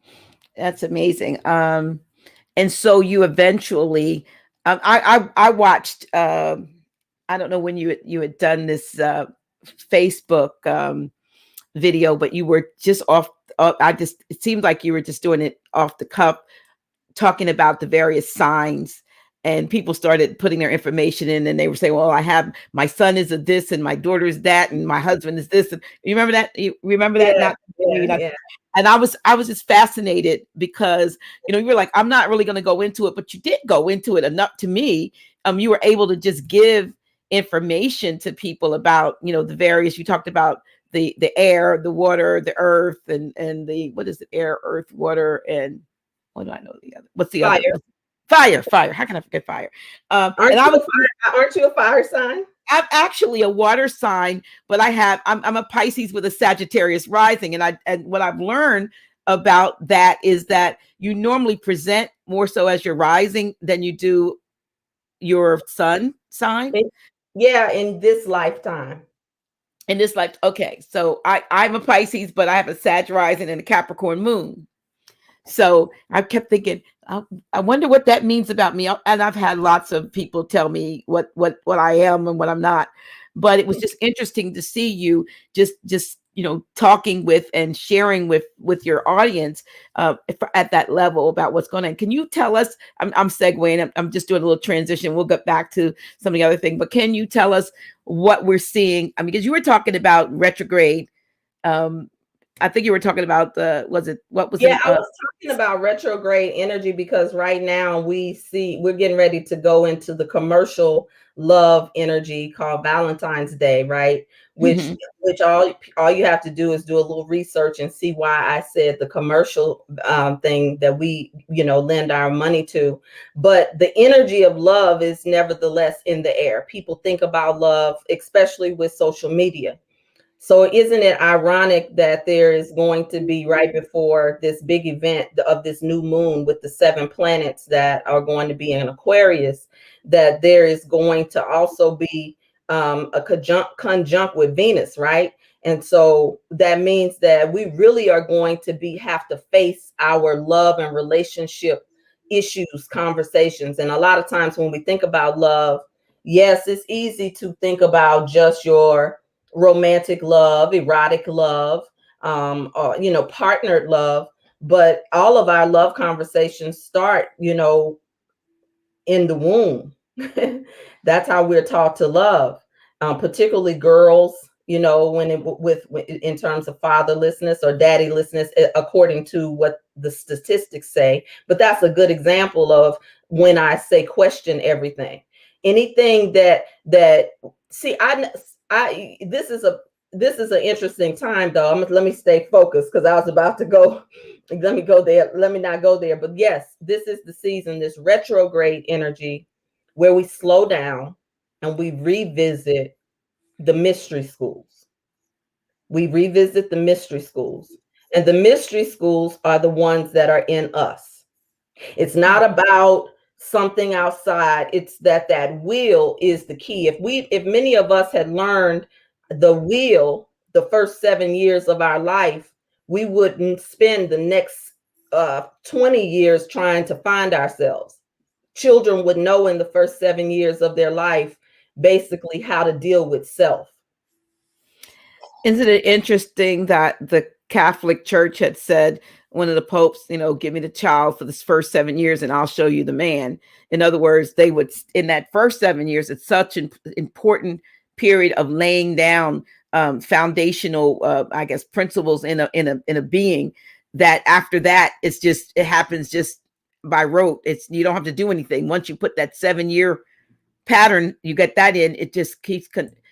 That's amazing. And so you eventually, I watched, I don't know when you had done this Facebook video, but you were just it seemed like you were just doing it off the cuff, talking about the various signs, and people started putting their information in, and they were saying, well, I have, my son is a this and my daughter is that and my husband is this. And you remember that? You remember that? Yeah. And I was just fascinated because, you were like, I'm not really going to go into it, but you did go into it enough to me. You were able to just give information to people about, the various, you talked about the air, the water, the earth, and the, what is it? Air, earth, water, and what do I know the other? What's the fire. Other? Fire. How can I forget fire? Aren't you a fire sign? I'm actually a water sign, but I'm a Pisces with a Sagittarius rising. And what I've learned about that is that you normally present more so as your rising than you do your sun sign. Yeah, in this lifetime. In this life. Okay. So I'm a Pisces, but I have a Sag rising and a Capricorn moon. So I kept thinking, I, I wonder what that means about me. And I've had lots of people tell me what I am and what I'm not. But it was just interesting to see you just talking with and sharing with your audience at that level about what's going on. Can you tell us? I'm segueing. I'm just doing a little transition. We'll get back to some of the other things. But can you tell us what we're seeing? I mean, because you were talking about retrograde. Um, I think you were talking about what was it? Yeah, I was talking about retrograde energy because right now we're getting ready to go into the commercial love energy called Valentine's Day, right? Which Mm-hmm. which all you have to do is do a little research and see why I said the commercial thing that we lend our money to. But the energy of love is nevertheless in the air. People think about love, especially with social media. So isn't it ironic that there is going to be right before this big event of this new moon with the 7 planets that are going to be in Aquarius, that there is going to also be a conjunct with Venus, right? And so that means that we really are going to have to face our love and relationship issues, conversations. And a lot of times when we think about love, yes, it's easy to think about just your romantic love, erotic love, or partnered love. But all of our love conversations start, in the womb. That's how we're taught to love, particularly girls. When in terms of fatherlessness or daddylessness, according to what the statistics say. But that's a good example of when I say question everything. Anything that see, I this is an interesting time though. Let me stay focused because I was about to go. Let me go there. Let me not go there. But yes, this is the season, this retrograde energy, where we slow down and we revisit the mystery schools. We revisit the mystery schools. And the mystery schools are the ones that are in us. It's not about something outside. It's that will is the key. If many of us had learned the will the first 7 years of our life, we wouldn't spend the next 20 years trying to find ourselves. Children would know in the first 7 years of their life basically how to deal with self. Isn't it interesting that the Catholic Church had said, one of the popes, give me the child for this first 7 years and I'll show you the man. In other words, they would, in that first 7 years, it's such an important period of laying down foundational, I guess, principles in a being, that after that, it happens just by rote. You don't have to do anything. Once you put that 7 year pattern, you get that in, it just keeps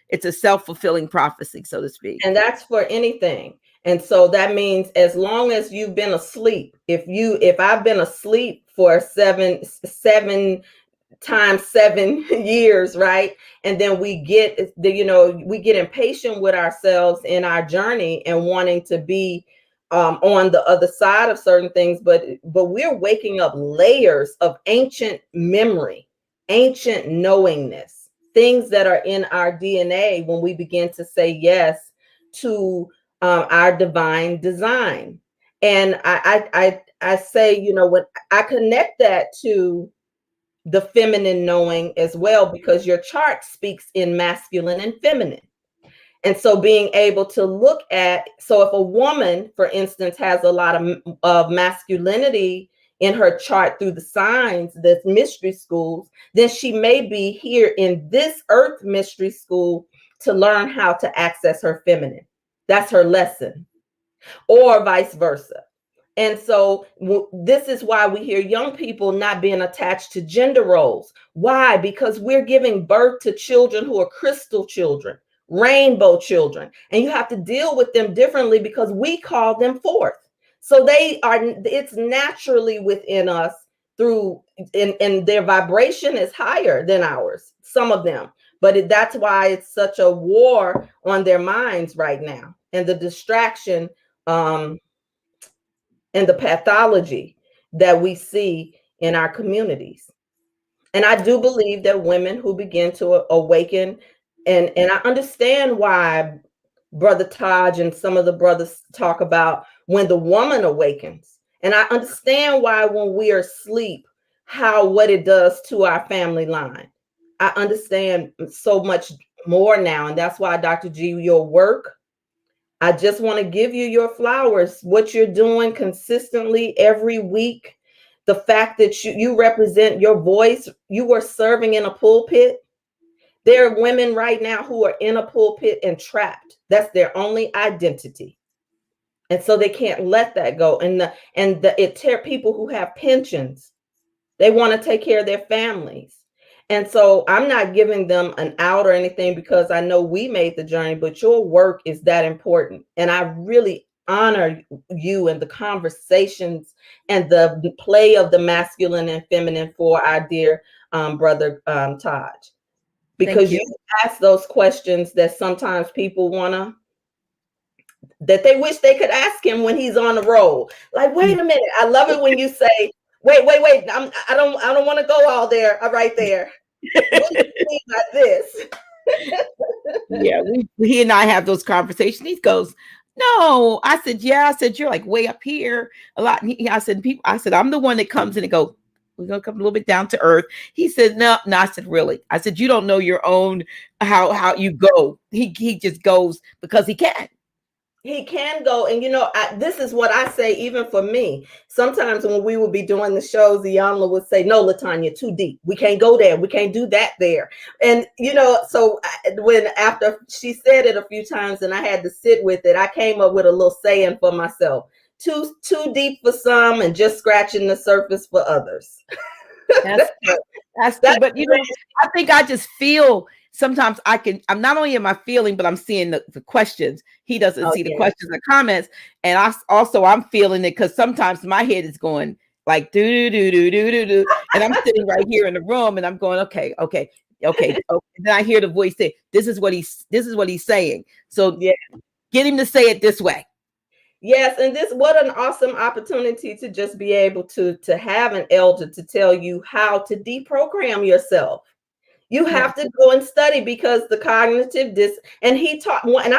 it's a self-fulfilling prophecy, so to speak. And that's for anything. And so that means as long as you've been asleep, if I've been asleep for seven times 7 years, right? And then we get impatient with ourselves in our journey and wanting to be on the other side of certain things, but we're waking up layers of ancient memory, ancient knowingness, things that are in our DNA when we begin to say yes to our divine design. And I say, when I connect that to the feminine knowing as well, because your chart speaks in masculine and feminine. And so being able to look at, so if a woman, for instance, has a lot of masculinity in her chart through the signs, the mystery schools, then she may be here in this earth mystery school to learn how to access her feminine. That's her lesson, or vice versa. And so this is why we hear young people not being attached to gender roles. Why? Because we're giving birth to children who are crystal children, rainbow children, and you have to deal with them differently because we call them forth. So it's naturally within us and their vibration is higher than ours, some of them. But that's why it's such a war on their minds right now, and the distraction, and the pathology that we see in our communities. And I do believe that women who begin to awaken, and I understand why Brother Taj and some of the brothers talk about when the woman awakens. And I understand why when we are asleep, what it does to our family line. I understand so much more now. And that's why, Dr. G, your work, I just want to give you your flowers. What you're doing consistently every week, the fact that you represent your voice, you are serving in a pulpit. There are women right now who are in a pulpit and trapped. That's their only identity. And so they can't let that go. It tear people who have pensions. They want to take care of their families. And so I'm not giving them an out or anything, because I know we made the journey, but your work is that important. And I really honor you and the conversations and the play of the masculine and feminine for our dear brother Taj. Because you ask those questions that sometimes people that they wish they could ask him when he's on the road. Like, wait a minute. I love it when you say, wait. I don't want to go all there, right there. What do you mean by this? Yeah, he and I have those conversations. He goes, no. I said, yeah. I said, you're like way up here a lot. And I said, I'm the one that comes in and go, we're going to come a little bit down to earth. He said, no. I said, really? I said, you don't know your own, how you go. He just goes because he can. He can go. And, this is what I say, even for me. Sometimes when we would be doing the shows, Iyanla would say, no, LaTonya, too deep. We can't go there. We can't do that there. And, so after she said it a few times and I had to sit with it, I came up with a little saying for myself: too deep for some and just scratching the surface for others. That's true. But, I think I just feel sometimes I'm not only am I feeling, but I'm seeing the questions. He doesn't see the questions or comments. And I'm feeling it because sometimes my head is going like do. And I'm sitting right here in the room and I'm going, okay. And then I hear the voice say, this is what he's saying. So get him to say it this way. Yes, and what an awesome opportunity to just be able to have an elder to tell you how to deprogram yourself. You have to go and study, because the cognitive and he taught, and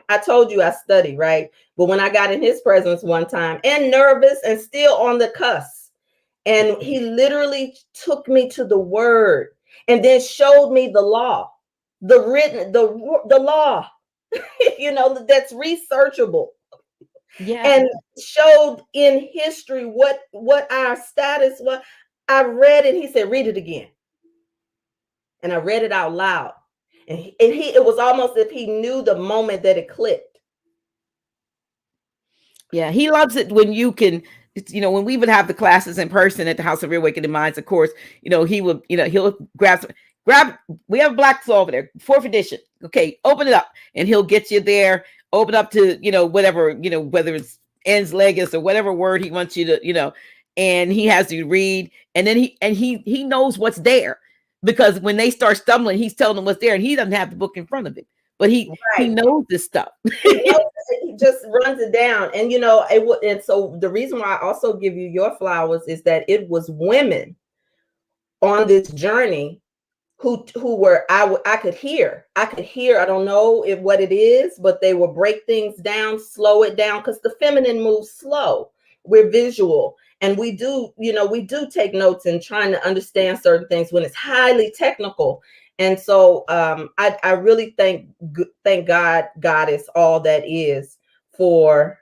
I told you I study, right? But when I got in his presence one time and nervous and still on the cusp, and he literally took me to the word and then showed me the law, the law, that's researchable. And showed in history what our status was. I read it. He said, read it again. And I read it out loud. And it was almost as if he knew the moment that it clicked. Yeah, he loves it when you can, when we would have the classes in person at the House of Reawakening Minds, of course, he would, he'll grab, we have Black Soul over there, 4th edition. Okay, open it up. And he'll get you there. Open up to, whatever, whether it's ens legis or whatever word he wants you to, and he has you read. And then he knows what's there, because when they start stumbling, he's telling them what's there, and he doesn't have the book in front of him, but he knows this stuff. He just runs it down. And, and so the reason why I also give you your flowers is that it was women on this journey who were, I could hear, I don't know what it is, but they will break things down, slow it down, because the feminine moves slow. We're visual, and we do take notes and trying to understand certain things when it's highly technical. And so I really thank God, Goddess, all that is, for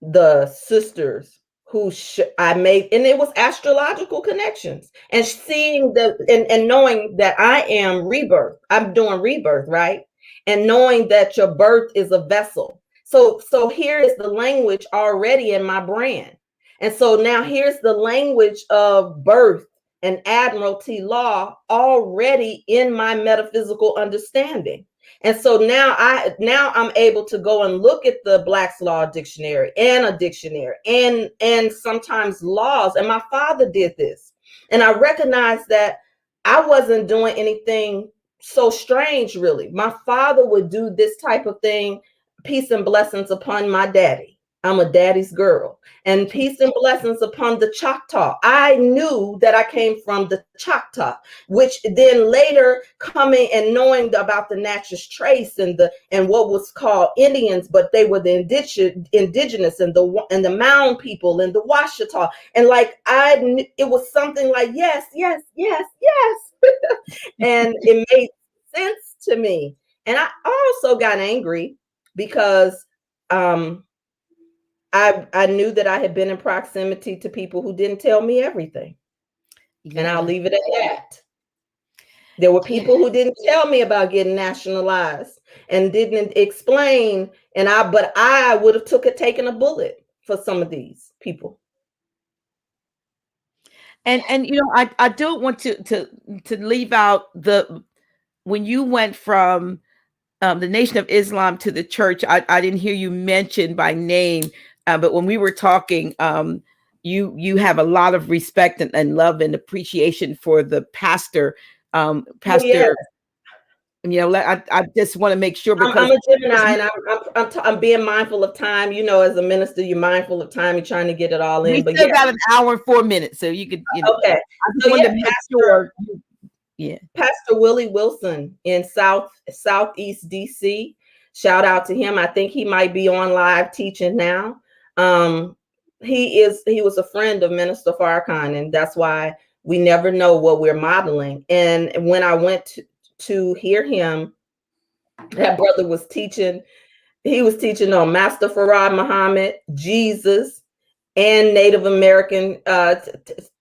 the sisters who I made, and it was astrological connections, and seeing and knowing that I am rebirth. I'm doing rebirth, right? And knowing that your birth is a vessel. So here is the language already in my brand. And so now here's the language of birth and admiralty law already in my metaphysical understanding. And so now I'm able to go and look at the Black's Law Dictionary and a dictionary and sometimes laws. And my father did this. And I recognized that I wasn't doing anything so strange, really. My father would do this type of thing. Peace and blessings upon my daddy. I'm a daddy's girl. And peace and blessings upon the Choctaw. I knew that I came from the Choctaw, which then later coming and knowing about the Natchez Trace and what was called Indians, but they were the indigenous and the Mound people and the Washita. And like it was something like yes, yes, yes, yes. And it made sense to me. And I also got angry because I knew that I had been in proximity to people who didn't tell me everything. Yeah. And I'll leave it at that. There were people who didn't tell me about getting nationalized and didn't explain. But I would have taken a bullet for some of these people. And I don't want to leave out when you went from the Nation of Islam to the church. I didn't hear you mentioned by name, but when we were talking, you have a lot of respect and love and appreciation for the pastor. Pastor, I just want to make sure, because I'm a Gemini and I'm being mindful of time. As a minister, you're mindful of time. You're trying to get it all in. We still got an hour and 4 minutes, so you could. Okay. I just wanted to make sure. Yeah. Pastor Willie Wilson in Southeast DC. Shout out to him. I think he might be on live teaching now. He was a friend of Minister Farrakhan, and that's why we never know what we're modeling. And when I went to hear him, that brother was teaching. He was teaching on Master Farad Muhammad, Jesus, and Native American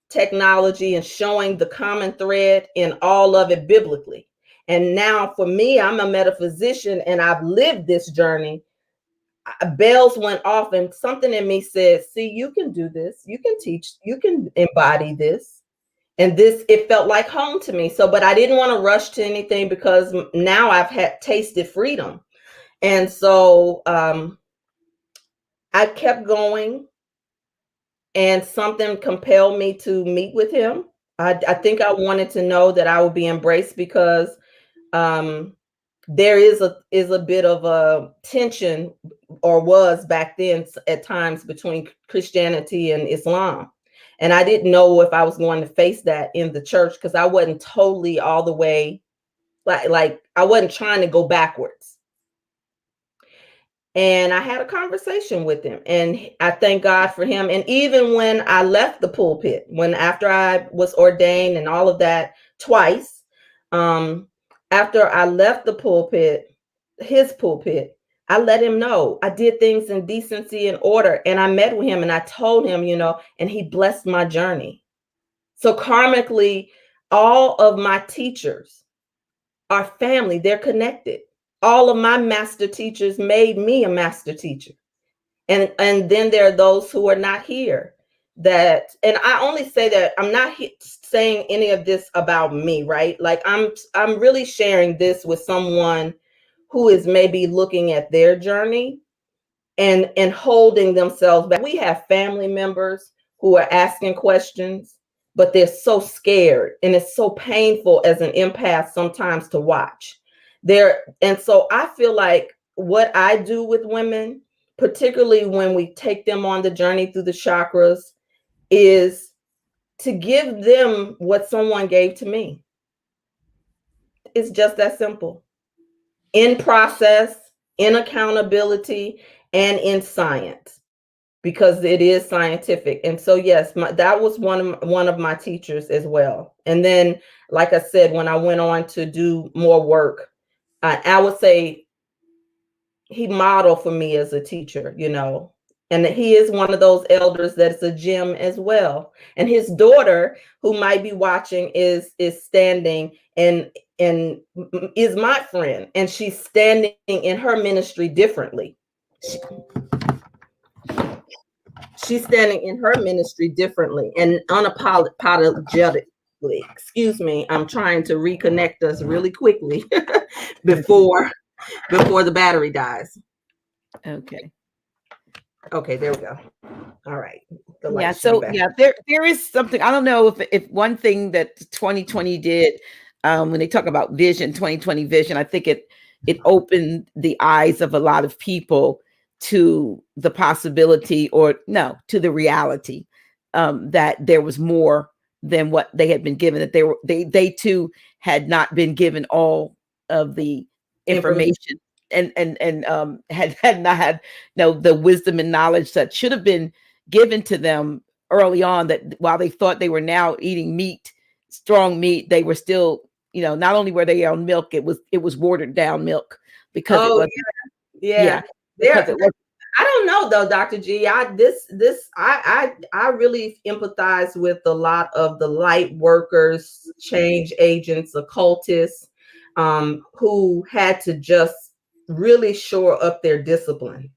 technology, and showing the common thread in all of it biblically. And now for me, I'm a metaphysician and I've lived this journey. Bells went off and something in me said, see, you can do this. You can teach, you can embody this. And it felt like home to me. But I didn't want to rush to anything, because now I've tasted freedom. And so I kept going. And something compelled me to meet with him. I think I wanted to know that I would be embraced, because there is a bit of a tension, or was back then at times, between Christianity and Islam. And I didn't know if I was going to face that in the church, because I wasn't totally all the way, like I wasn't trying to go backwards. And I had a conversation with him, and I thank God for him. And even when I left the pulpit, after I was ordained and all of that twice, after I left the pulpit, his pulpit, I let him know I did things in decency and order. And I met with him and I told him, and he blessed my journey. So karmically, all of my teachers are family. They're connected. All of my master teachers made me a master teacher. And then there are those who are not here and I only say that, I'm not saying any of this about me, right? Like I'm really sharing this with someone who is maybe looking at their journey and holding themselves back. We have family members who are asking questions, but they're so scared, and it's so painful as an empath sometimes to watch. And so I feel like what I do with women, particularly when we take them on the journey through the chakras, is to give them what someone gave to me. It's just that simple. In process, in accountability, and in science, because it is scientific. And so, yes, that was one of my teachers as well. And then, like I said, when I went on to do more work, I would say he modeled for me as a teacher, and he is one of those elders that's a gem as well. And his daughter, who might be watching, is standing and is my friend, and she's standing in her ministry differently. She's standing in her ministry differently and unapologetically. Excuse me, I'm trying to reconnect us really quickly before the battery dies. Okay, there we go. All right. There is something, I don't know if one thing that 2020 did, when they talk about vision, 2020 vision, I think it opened the eyes of a lot of people to the possibility, or no, to the reality, that there was more than what they had been given, that they too had not been given all of the information, and had not had, the wisdom and knowledge that should have been given to them early on, that while they thought they were now eating meat, strong meat, they were still, not only were they on milk, it was watered down milk, because it was yeah. because it was. I don't know though, Dr. G. I really empathize with a lot of the light workers, change agents, occultists, who had to just really shore up their discipline,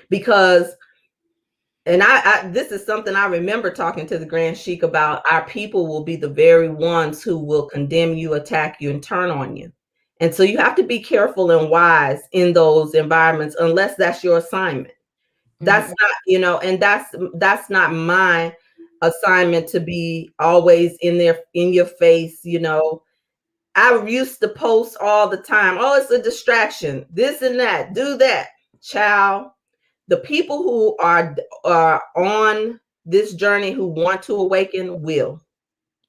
because, and this is something I remember talking to the Grand Sheik about. Our people will be the very ones who will condemn you, attack you, and turn on you. And so you have to be careful and wise in those environments, unless that's your assignment. That's not, and that's not my assignment, to be always in your face. I used to post all the time, oh, it's a distraction, this and that, do that. Child, the people who are on this journey, who want to awaken, will.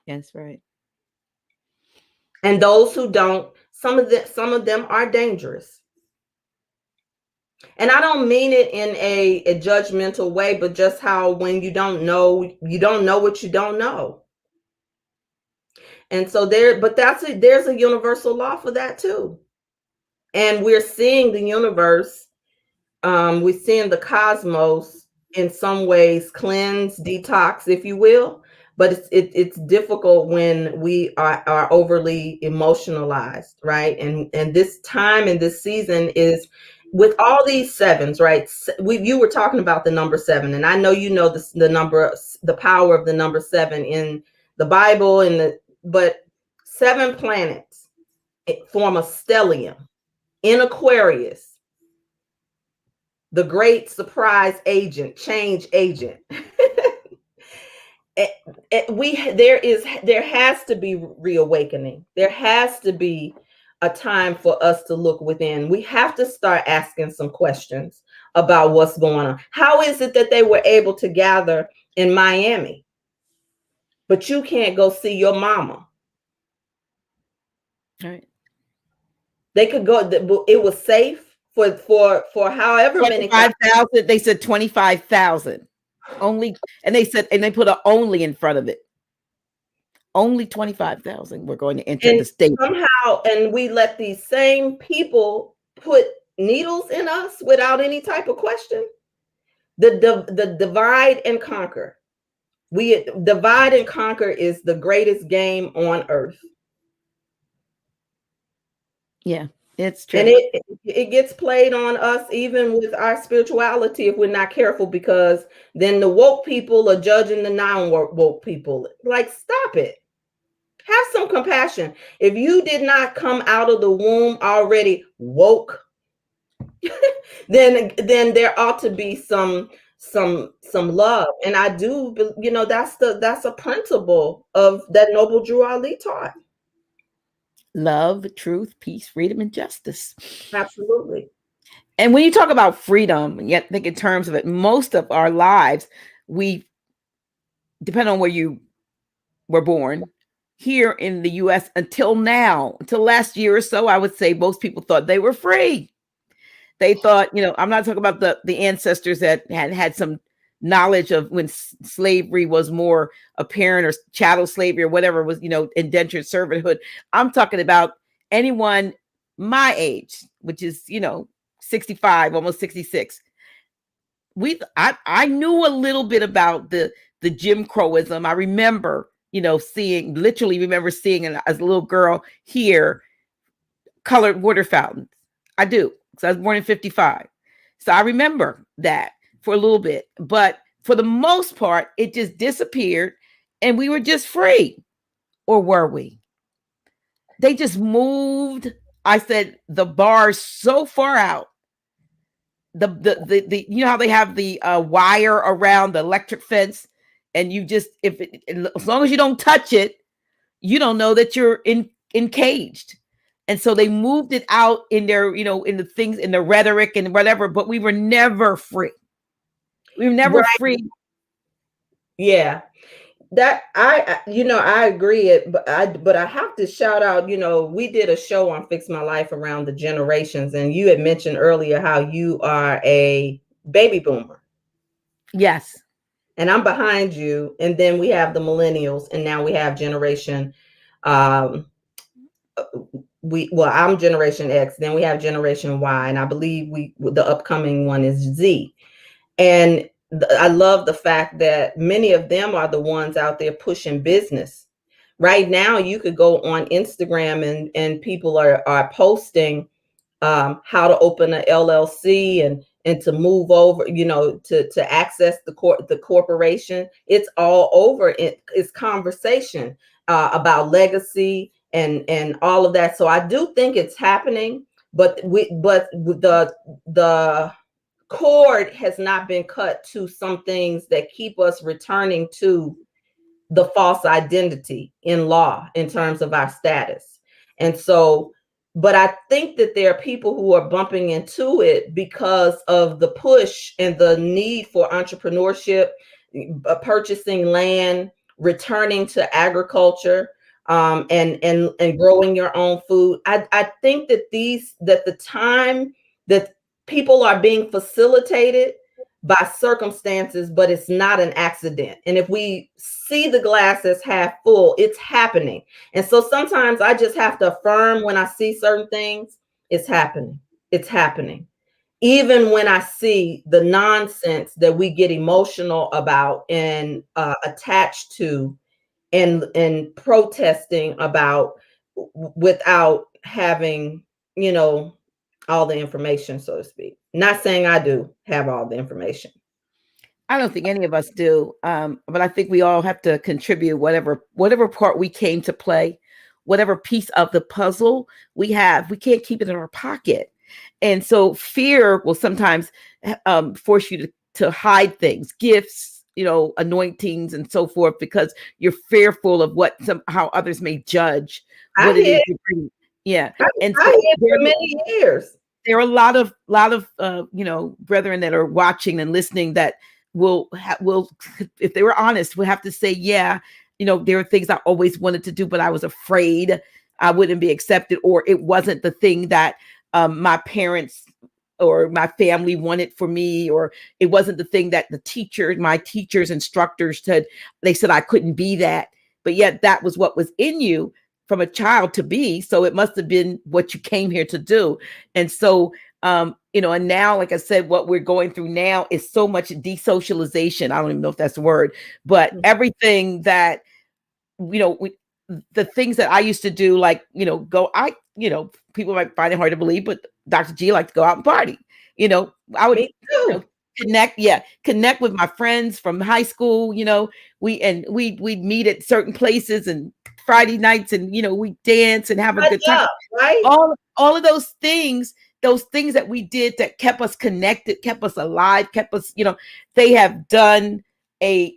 That's right. And those who don't, some of them are dangerous. And I don't mean it in a judgmental way, but just how, when you don't know what you don't know. And so there's a universal law for that too. And we're seeing the universe, we're seeing the cosmos in some ways cleanse, detox, if you will. But it's difficult when we are overly emotionalized, right? And this time and this season is with all these sevens, right? You were talking about the number 7, and I know the number, the power of the number 7 in the Bible, but 7 planets form a stellium in Aquarius, the great surprise agent, change agent. There has to be reawakening. There has to be a time for us to look within. We have to start asking some questions about what's going on. How is it that they were able to gather in Miami, but you can't go see your mama? All right. They could go. It was safe for however many. 25,000. They said 25,000 only, and they put an only in front of it. Only 25,000 were going to enter the state. Somehow, and we let these same people put needles in us without any type of question. The divide and conquer. We divide and conquer is the greatest game on earth. Yeah, it's true. And it gets played on us even with our spirituality if we're not careful, because then the woke people are judging the non-woke people. Like, stop it. Have some compassion. If you did not come out of the womb already woke, then there ought to be some love. And I do, that's a principle of that noble Drew Ali taught. Love, truth, peace, freedom, and justice. Absolutely. And when you talk about freedom, yet think in terms of it, most of our lives, we depend on where you were born. Here in the US, until last year or so, I would say most people thought they were free. They thought, I'm not talking about the ancestors that had some knowledge of when slavery was more apparent, or chattel slavery, or whatever was, indentured servanthood. I'm talking about anyone my age, which is, 65, almost 66. I knew a little bit about the Jim Crowism. I remember, seeing as a little girl here, colored water fountains. I do, because I was born in 55. So I remember that for a little bit, but for the most part, it just disappeared and we were just free. Or were we? They just moved, I said, the bars so far out. The how they have the wire around the electric fence, and you just, as long as you don't touch it, you don't know that you're encaged. And so they moved it out in their, in the things, in the rhetoric and whatever, but we were never free. We were never free. Yeah. That I agree it, but I have to shout out, we did a show on Fix My Life around the generations, and you had mentioned earlier how you are a baby boomer. Yes. And I'm behind you, and then we have the millennials, and now we have generation I'm generation X, then we have generation Y, and I believe the upcoming one is Z. And I love the fact that many of them are the ones out there pushing business. Right now, you could go on Instagram and people are posting how to open an LLC and to move over, to access the corporation. It's all over. It's conversation about legacy and all of that. So I do think it's happening, but the cord has not been cut to some things that keep us returning to the false identity in law in terms of our status. And so, but I think that there are people who are bumping into it because of the push and the need for entrepreneurship, purchasing land, returning to agriculture, and growing your own food. I think that the time that people are being facilitated by circumstances, but it's not an accident. And if we see the glass as half full, it's happening. And so sometimes I just have to affirm when I see certain things, it's happening. It's happening. Even when I see the nonsense that we get emotional about and attached to and protesting about without having, all the information, so to speak. Not saying I do have all the information. I don't think any of us do, but I think we all have to contribute whatever part we came to play, whatever piece of the puzzle we have. We can't keep it in our pocket, and so fear will sometimes force you to hide things, gifts, anointings, and so forth, because you're fearful of how others may judge what it is you bring. Yeah, and so for many years, there are a lot of brethren that are watching and listening that will if they were honest, will have to say, yeah, there are things I always wanted to do, but I was afraid I wouldn't be accepted, or it wasn't the thing that my parents or my family wanted for me, or it wasn't the thing that my teachers, instructors said I couldn't be that, but yet that was what was in you from a child to be. So it must have been what you came here to do. And so, and now, like I said, what we're going through now is so much desocialization. I don't even know if that's the word, but everything that, the things that I used to do, like, people might find it hard to believe, but Dr. G liked to go out and party. I would connect with my friends from high school. We'd meet at certain places and Friday nights, and we dance and have a good time. Right? All of those things that we did that kept us connected, kept us alive, kept us, they have done a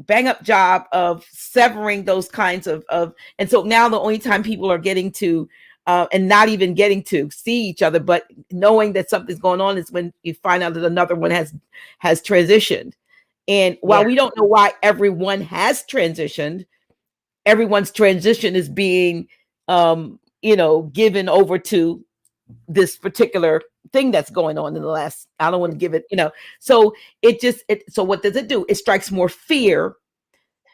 bang up job of severing those kinds of and so now the only time people are getting to and not even getting to see each other, but knowing that something's going on, is when you find out that another one has transitioned. And while we don't know why everyone has transitioned, everyone's transition is being given over to this particular thing that's going on in the last, I don't want to give it, so so what does it do? It strikes more fear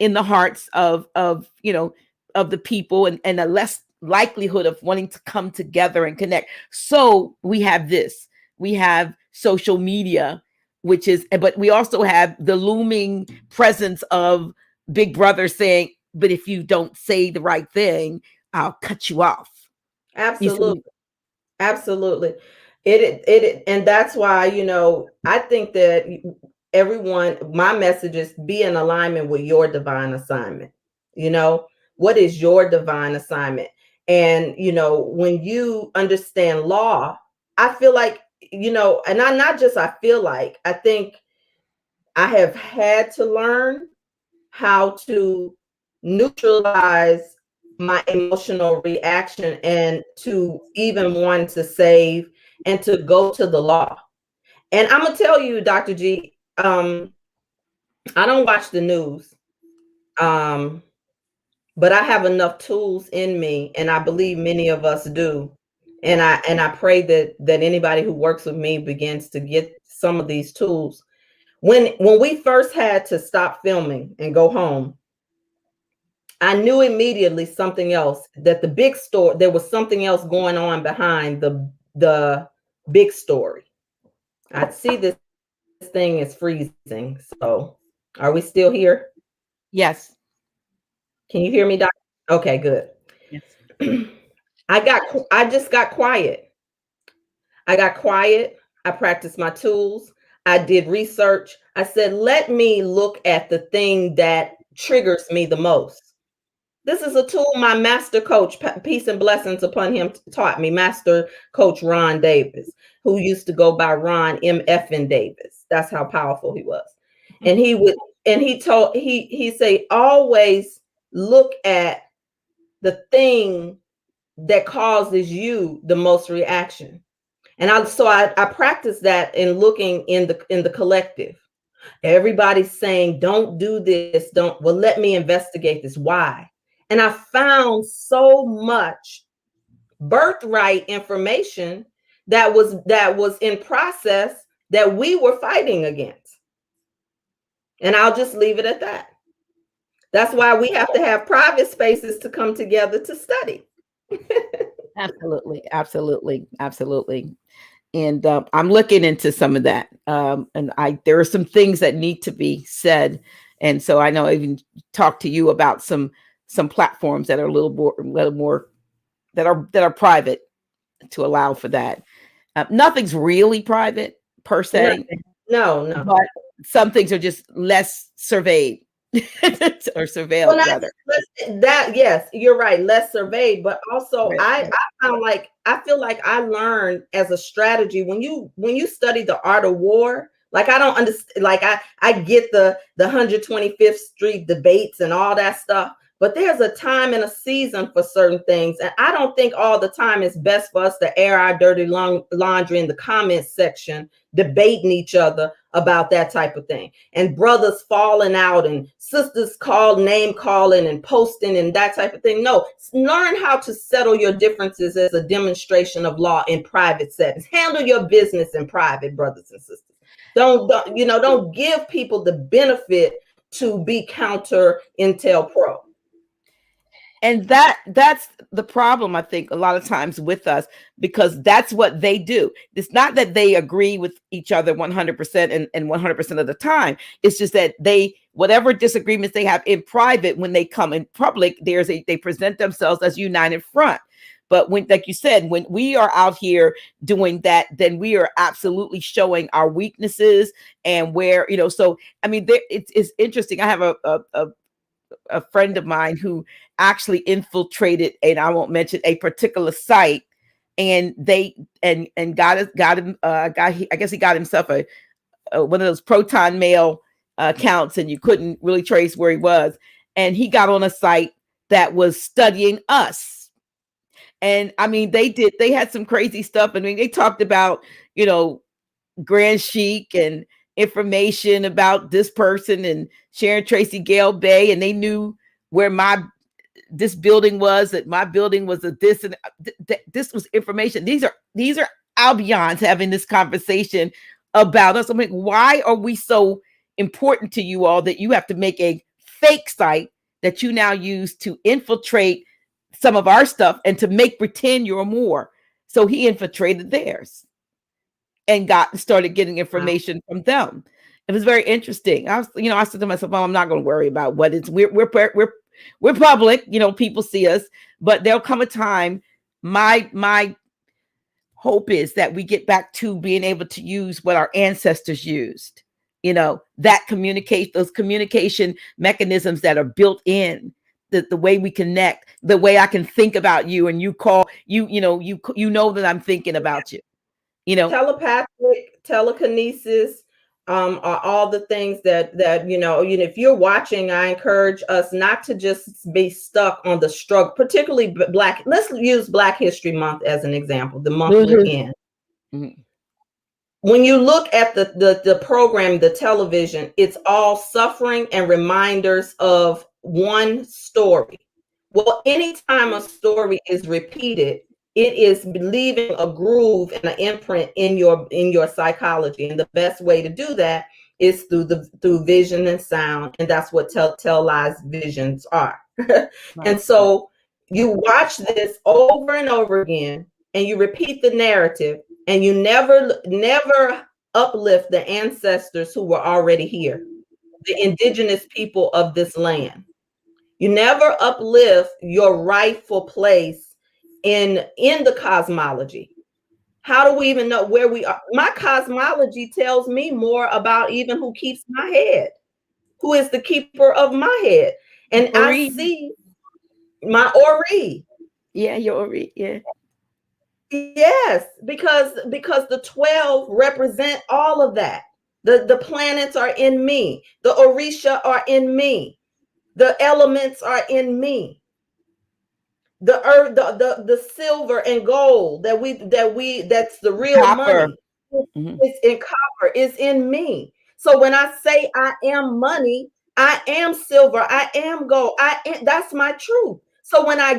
in the hearts of the people, and a less likelihood of wanting to come together and connect. So we have social media, but we also have the looming presence of Big Brother saying, but if you don't say the right thing, I'll cut you off. Absolutely. Absolutely. And that's why, I think that my message is be in alignment with your divine assignment. What is your divine assignment? And, when you understand law, I feel like, and I think I have had to learn how to neutralize my emotional reaction and to even want to save and to go to the law. And I'm gonna tell you, Dr. G, I don't watch the news, but I have enough tools in me, and I believe many of us do. And I pray that anybody who works with me begins to get some of these tools. When we first had to stop filming and go home, I knew immediately something else, that the big story, there was something else going on behind the big story. I see this thing is freezing. So are we still here? Yes. Can you hear me, Doc? Okay, good. Yes. I just got quiet. I got quiet. I practiced my tools. I did research. I said, let me look at the thing that triggers me the most. This is a tool my master coach, peace and blessings upon him, taught me, Master Coach Ron Davis, who used to go by Ron M.F.N. Davis. That's how powerful he was. And he say, always look at the thing that causes you the most reaction. And I practice that in looking in the collective. Everybody's saying, don't do this, don't, well, let me investigate this. Why? And I found so much birthright information that was in process that we were fighting against. And I'll just leave it at that. That's why we have to have private spaces to come together to study. Absolutely, absolutely, absolutely. And I'm looking into some of that. And there are some things that need to be said. And so I know I even talked to you about some platforms that are a little more that are private to allow for that. Nothing's really private per se. No. But some things are just less surveyed or surveilled, rather. That, yes, you're right, less surveyed, but also Right. I feel like I learned as a strategy when you study the art of war. Like, I don't understand, like I get the 125th Street debates and all that stuff, but there's a time and a season for certain things, and I don't think all the time it's best for us to air our dirty laundry in the comments section, debating each other about that type of thing, and brothers falling out and sisters name calling and posting and that type of thing. No, learn how to settle your differences as a demonstration of law in private settings. Handle your business in private, brothers and sisters. Don't give people the benefit to be counter intel pro. And that's the problem, I think, a lot of times with us, because that's what they do. It's not that they agree with each other 100% and 100% of the time. It's just that whatever disagreements they have in private, when they come in public, they present themselves as united front. But when, like you said, when we are out here doing that, then we are absolutely showing our weaknesses and where, so, I mean, it's interesting. I have a friend of mine who actually infiltrated, and I won't mention a particular site, and I guess he got himself a one of those proton mail accounts, and you couldn't really trace where he was. And he got on a site that was studying us. And I mean, they had some crazy stuff. I mean, they talked about, Grand Chic and information about this person and Sharon Tracy Gale Bay, and they knew where this building was, that my building was a this, and this was information. These are Albions having this conversation about us. I'm like, why are we so important to you all that you have to make a fake site that you now use to infiltrate some of our stuff and to pretend you're more? So he infiltrated theirs and started getting information from them. It was very interesting. I said to myself, "Oh, I'm not going to worry about what it's. We're public. People see us, but there'll come a time. My hope is that we get back to being able to use what our ancestors used. That those communication mechanisms that are built in." The way we connect, the way I can think about you and you call you, that I'm thinking about you. Telepathic, telekinesis, are all the things that if you're watching, I encourage us not to just be stuck on the struggle, particularly Black. Let's use Black History Month as an example, the month we're in. When you look at the program, the television, it's all suffering and reminders of one story. Well, anytime a story is repeated, it is leaving a groove and an imprint in your psychology. And the best way to do that is through vision and sound. And that's what televised visions are. And so you watch this over and over again, and you repeat the narrative, and you never uplift the ancestors who were already here, the indigenous people of this land. You never uplift your rightful place in the cosmology. How do we even know where we are? My cosmology tells me more about even who keeps my head, who is the keeper of my head. And Ori. I see my Ori. Yeah, your Ori, yeah. Yes, because the 12 represent all of that. The planets are in me. The Orisha are in me. The elements are in me. The earth, the silver and gold that's the real copper. Money. It's in copper, is in me. So when I say I am money, I am silver, I am gold, that's my truth. So when I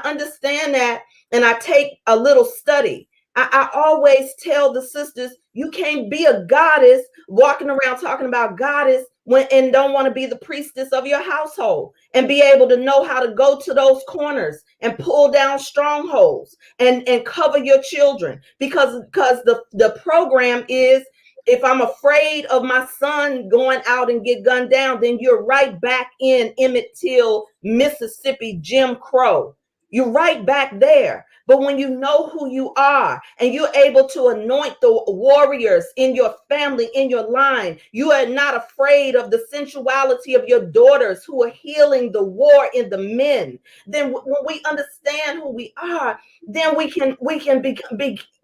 understand that, and I take a little study, I always tell the sisters, you can't be a goddess walking around talking about goddess and don't want to be the priestess of your household and be able to know how to go to those corners and pull down strongholds and cover your children. Because the program is, if I'm afraid of my son going out and get gunned down, then you're right back in Emmett Till, Mississippi, Jim Crow. You're right back there. But when you know who you are and you're able to anoint the warriors in your family, in your line, you are not afraid of the sensuality of your daughters who are healing the war in the men. Then when we understand who we are, then we can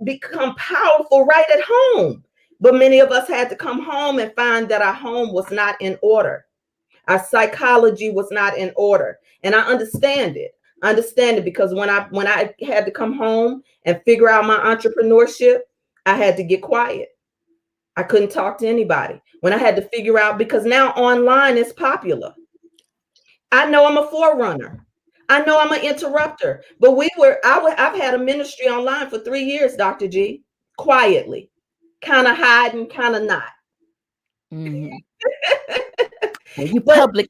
become powerful right at home. But many of us had to come home and find that our home was not in order. Our psychology was not in order. And I understand it. Because when I had to come home and figure out my entrepreneurship, I had to get quiet. I couldn't talk to anybody. When I had to figure out, because now online is popular. I know I'm a forerunner. I know I'm an interrupter. But I've had a ministry online for 3 years, Dr. G, quietly, kind of hiding, kind of not. Mm-hmm. You public.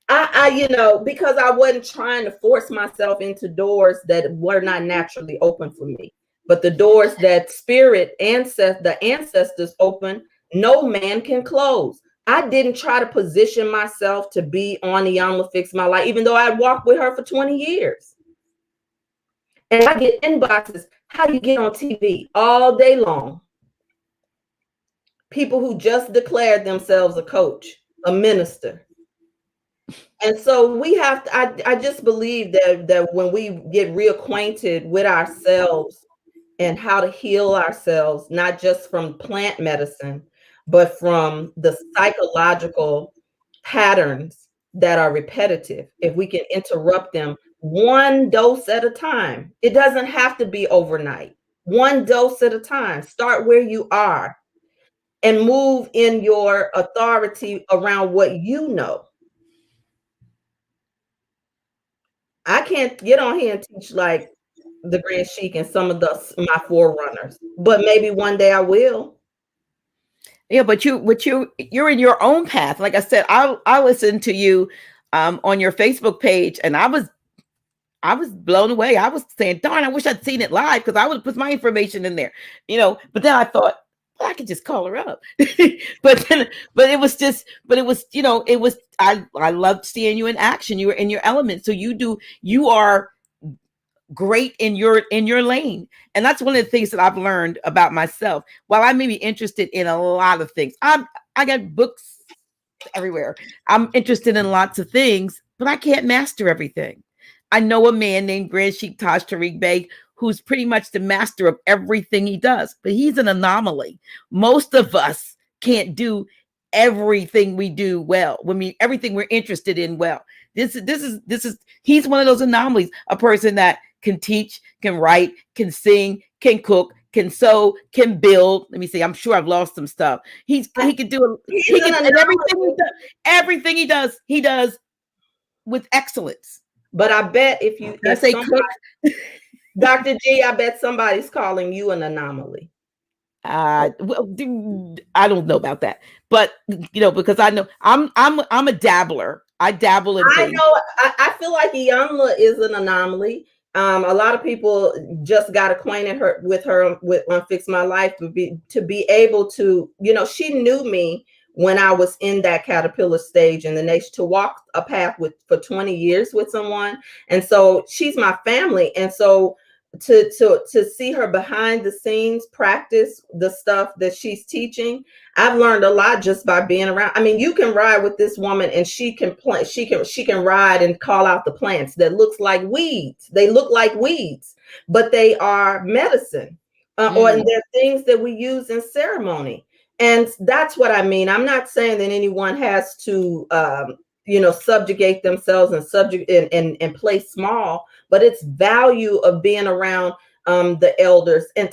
I because I wasn't trying to force myself into doors that were not naturally open for me, but the doors that the ancestors open, no man can close. I didn't try to position myself to be on Iyanla Fix My Life, even though I walked with her for 20 years. And I get inboxes, how you get on TV all day long. People who just declared themselves a coach, a minister. And so we have to, I just believe that when we get reacquainted with ourselves and how to heal ourselves, not just from plant medicine, but from the psychological patterns that are repetitive, if we can interrupt them one dose at a time. It doesn't have to be overnight. One dose at a time. Start where you are and move in your authority around what you know. I can't get on here and teach like the Grand Sheik and some of my forerunners, but maybe one day I will. Yeah, but you're in your own path. Like I said, I listened to you on your Facebook page, and I was blown away. I was saying, darn, I wish I'd seen it live, because I would put my information in there, but then I thought, well, I could just call her up. but it was I loved seeing you in action. You were in your element. So you are great in your lane. And that's one of the things that I've learned about myself. While I may be interested in a lot of things, I got books everywhere. I'm interested in lots of things, but I can't master everything. I know a man named Grand Sheik Taj Tariq Bey who's pretty much the master of everything he does, but he's an anomaly. Most of us can't do everything we do well. Everything we're interested in well. This is he's one of those anomalies, a person that can teach, can write, can sing, can cook, can sew, can build. Let me see. I'm sure I've lost some stuff. He can do everything he does with excellence. But I bet if Dr. G, I bet somebody's calling you an anomaly. Well, I don't know about that, but because I know I'm a dabbler. I dabble in things. I know. I feel like Iyanla is an anomaly. A lot of people just got acquainted with her on Fix My Life to be able to, she knew me when I was in that caterpillar stage in the nation, to walk a path for 20 years with someone. And so she's my family. And so to see her behind the scenes practice the stuff that she's teaching, I've learned a lot just by being around. I mean, you can ride with this woman and she can ride and call out the plants that looks like weeds. They look like weeds, but they are medicine, or they're things that we use in ceremony. And that's what I mean. I'm not saying that anyone has to subjugate themselves and play small, but it's value of being around the elders and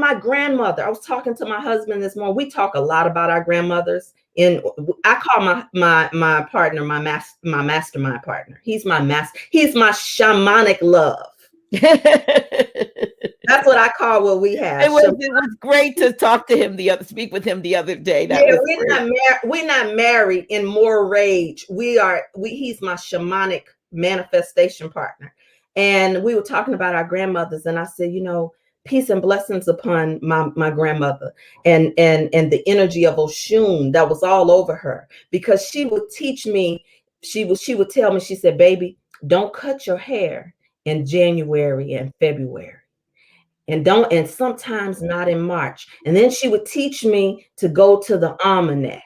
my grandmother. I was talking to my husband this morning. We talk a lot about our grandmothers. I call my partner my mastermind partner. He's my shamanic love. That's what I call what we have. It was great to speak with him the other day. We're not married in more rage. He's my shamanic manifestation partner. And we were talking about our grandmothers, and I said, peace and blessings upon my grandmother and the energy of Oshun that was all over her, because she would teach me, she would tell me, she said, baby, don't cut your hair in January and February. And sometimes not in March. And then she would teach me to go to the almanac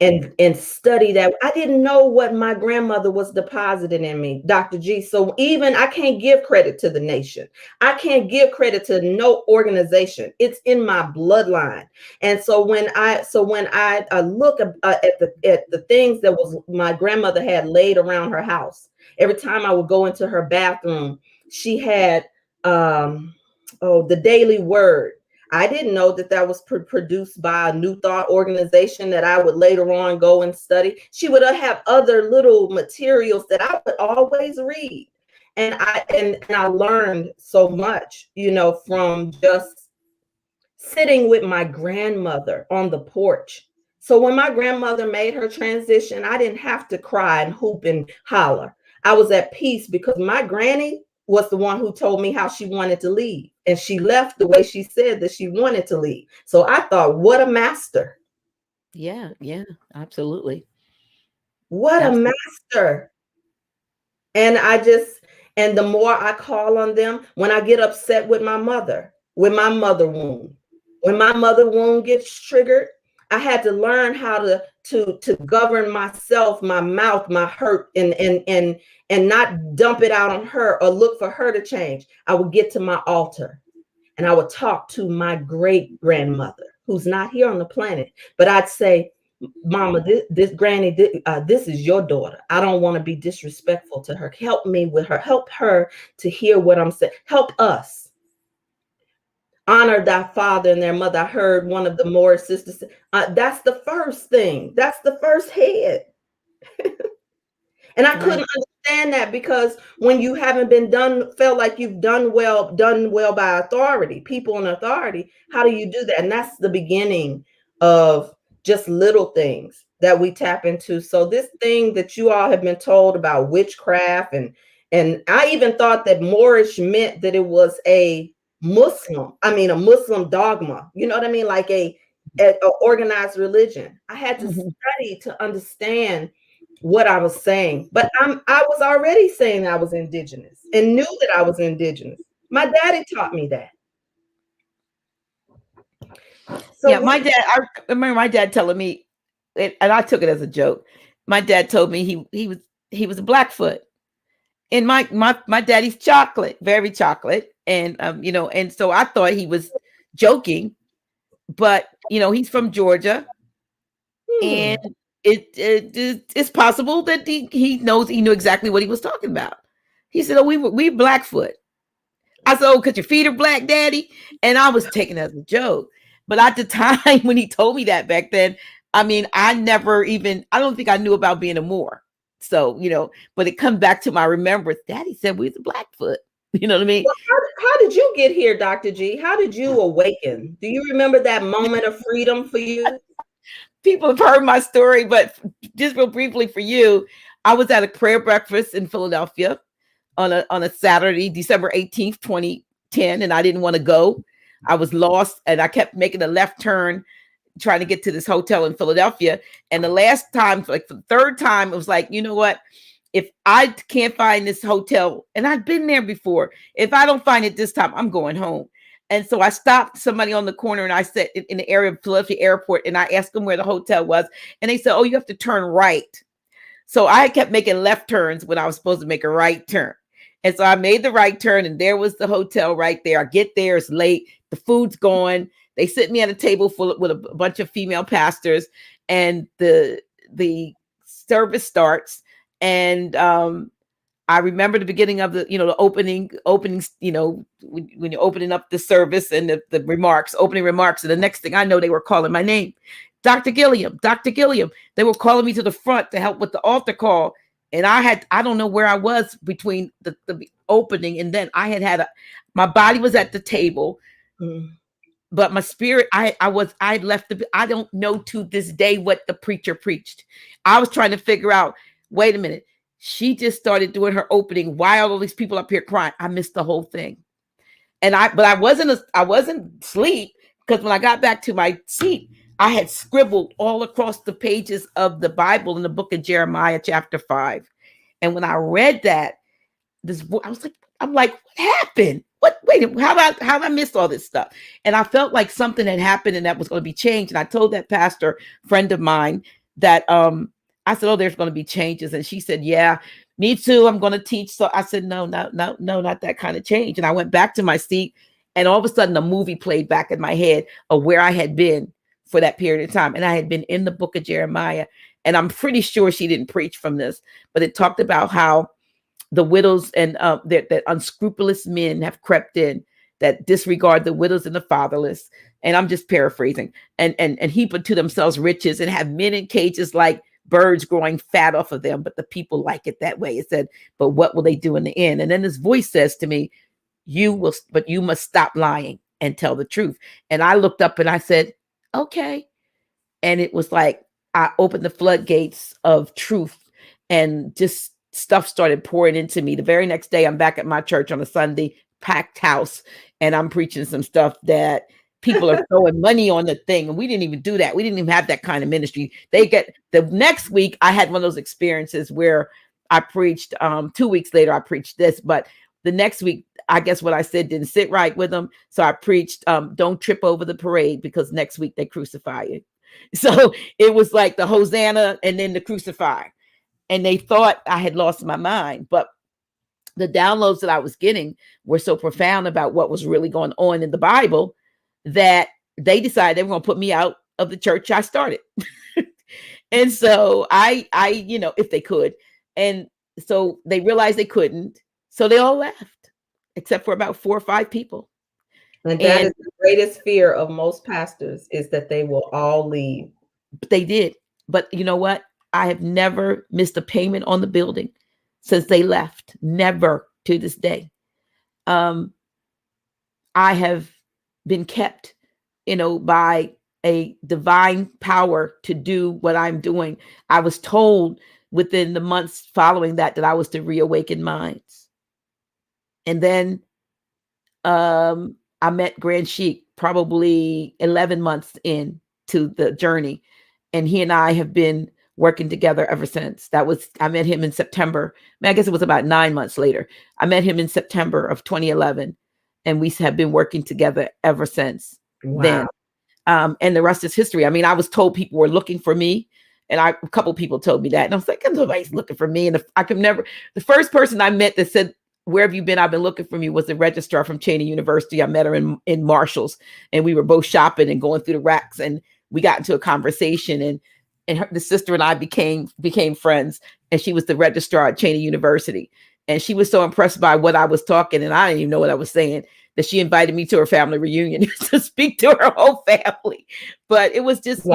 and study that. I didn't know what my grandmother was depositing in me, Dr. G. So even I can't give credit to the nation. I can't give credit to no organization. It's in my bloodline. And so when I look at the things that was my grandmother had laid around her house, every time I would go into her bathroom, she had the Daily Word. I didn't know that was produced by a New Thought organization that I would later on go and study. She would have other little materials that I would always read. And I learned so much, from just sitting with my grandmother on the porch. So when my grandmother made her transition, I didn't have to cry and hoop and holler. I was at peace because my granny was the one who told me how she wanted to leave. And she left the way she said that she wanted to leave. So I thought, what a master. Yeah, absolutely. What a master. And the more I call on them, when I get upset with my mother, with my mother wound, when my mother wound gets triggered, I had to learn how to govern myself, my mouth, my hurt, and not dump it out on her or look for her to change. I would get to my altar and I would talk to my great grandmother, who's not here on the planet. But I'd say, Mama, this granny, this is your daughter. I don't want to be disrespectful to her. Help me with her. Help her to hear what I'm saying. Help us. Honor thy father and their mother. I heard one of the Morris sisters say, that's the first thing. That's the first head. And I couldn't understand that, because when you haven't felt like you've done well by authority, people in authority, how do you do that? And that's the beginning of just little things that we tap into. So this thing that you all have been told about witchcraft, and I even thought that Moorish meant that it was a Muslim dogma, you know what I mean? Like a organized religion. I had to study to understand what I was saying, but I was already saying I was indigenous and knew that I was indigenous. My daddy taught me that. So yeah, I remember my dad telling me, and I took it as a joke. My dad told me he was a Blackfoot, And my daddy's chocolate, very chocolate. And and so I thought he was joking, but he's from Georgia, and it's possible that he knew exactly what he was talking about. He said, "Oh, we Blackfoot." I said, "Oh, because your feet are black, Daddy," and I was taking it as a joke. But at the time when he told me that back then, I mean, I don't think I knew about being a Moor. So but it comes back to my remembrance. Daddy said we was a Blackfoot. You know what I mean? Well, how did you get here, Dr. G? How did you awaken? Do you remember that moment of freedom for you? People have heard my story, but just real briefly for you, I was at a prayer breakfast in Philadelphia on a Saturday, December 18th, 2010, and I didn't want to go. I was lost, and I kept making a left turn trying to get to this hotel in Philadelphia. And the last time, like for the third time, it was like, you know what? If I can't find this hotel, and I've been there before, if I don't find it this time, I'm going home. And so I stopped somebody on the corner, and I said in the area of Philadelphia Airport, and I asked them where the hotel was, and they said, "Oh, you have to turn right." So I kept making left turns when I was supposed to make a right turn. And so I made the right turn, and there was the hotel right there. I get there, it's late, the food's gone. They sit me at a table with a bunch of female pastors, and the service starts. And I remember the beginning of the opening, when you're opening up the service and the opening remarks. And the next thing I know, they were calling my name. Dr. Gilliam, Dr. Gilliam. They were calling me to the front to help with the altar call. And I don't know where I was between the opening. And then my body was at the table, but my spirit, I don't know to this day what the preacher preached. I was trying to figure out, wait a minute. She just started doing her opening. Why are all these people up here crying? I missed the whole thing. But I wasn't asleep, because when I got back to my seat, I had scribbled all across the pages of the Bible in the book of Jeremiah, chapter 5. And when I read that, I'm like, what happened? Wait, how did I miss all this stuff? And I felt like something had happened and that was going to be changed. And I told that pastor friend of mine that I said, "Oh, there's going to be changes." And she said, "Yeah, me too. I'm going to teach." So I said, no, not that kind of change. And I went back to my seat, and all of a sudden a movie played back in my head of where I had been for that period of time. And I had been in the book of Jeremiah. And I'm pretty sure she didn't preach from this, but it talked about how the widows and that unscrupulous men have crept in that disregard the widows and the fatherless. And I'm just paraphrasing, and heap unto themselves riches and have men in cages like birds growing fat off of them. But the people like it that way. It said, "But what will they do in the end?" And then this voice says to me, you must stop lying and tell the truth. And I looked up and I said, "Okay." And it was like, I opened the floodgates of truth, and just stuff started pouring into me. The very next day, I'm back at my church on a Sunday, packed house, and I'm preaching some stuff that people are throwing money on the thing. And we didn't even do that. We didn't even have that kind of ministry. The next week, I had one of those experiences where I preached, 2 weeks later, I preached this, but the next week, I guess what I said didn't sit right with them. So I preached, "Don't trip over the parade, because next week they crucify you." So it was like the Hosanna and then the crucify. And they thought I had lost my mind, but the downloads that I was getting were so profound about what was really going on in the Bible that they decided they were going to put me out of the church I started. And so I, if they could. And so they realized they couldn't. So they all left, except for about 4 or 5 people. And that is the greatest fear of most pastors, is that they will all leave. They did. But you know what? I have never missed a payment on the building since they left. Never, to this day. I have been kept, by a divine power to do what I'm doing. I was told within the months following that I was to reawaken minds. And then I met Grand Sheik probably 11 months into the journey. And he and I have been working together ever since. I met him in September. I guess it was about 9 months later. I met him in September of 2011, and we have been working together ever since then. And the rest is history. I mean, I was told people were looking for me, And a couple people told me that. And I was like, nobody's looking for me. And the first person I met that said, where have you been? I've been looking for you, was the registrar from Cheney University. I met her in Marshalls, and we were both shopping and going through the racks, and we got into a conversation, and the sister and I became friends. And she was the registrar at Cheney University. And she was so impressed by what I was talking, and I didn't even know what I was saying, that she invited me to her family reunion to speak to her whole family. But it was just,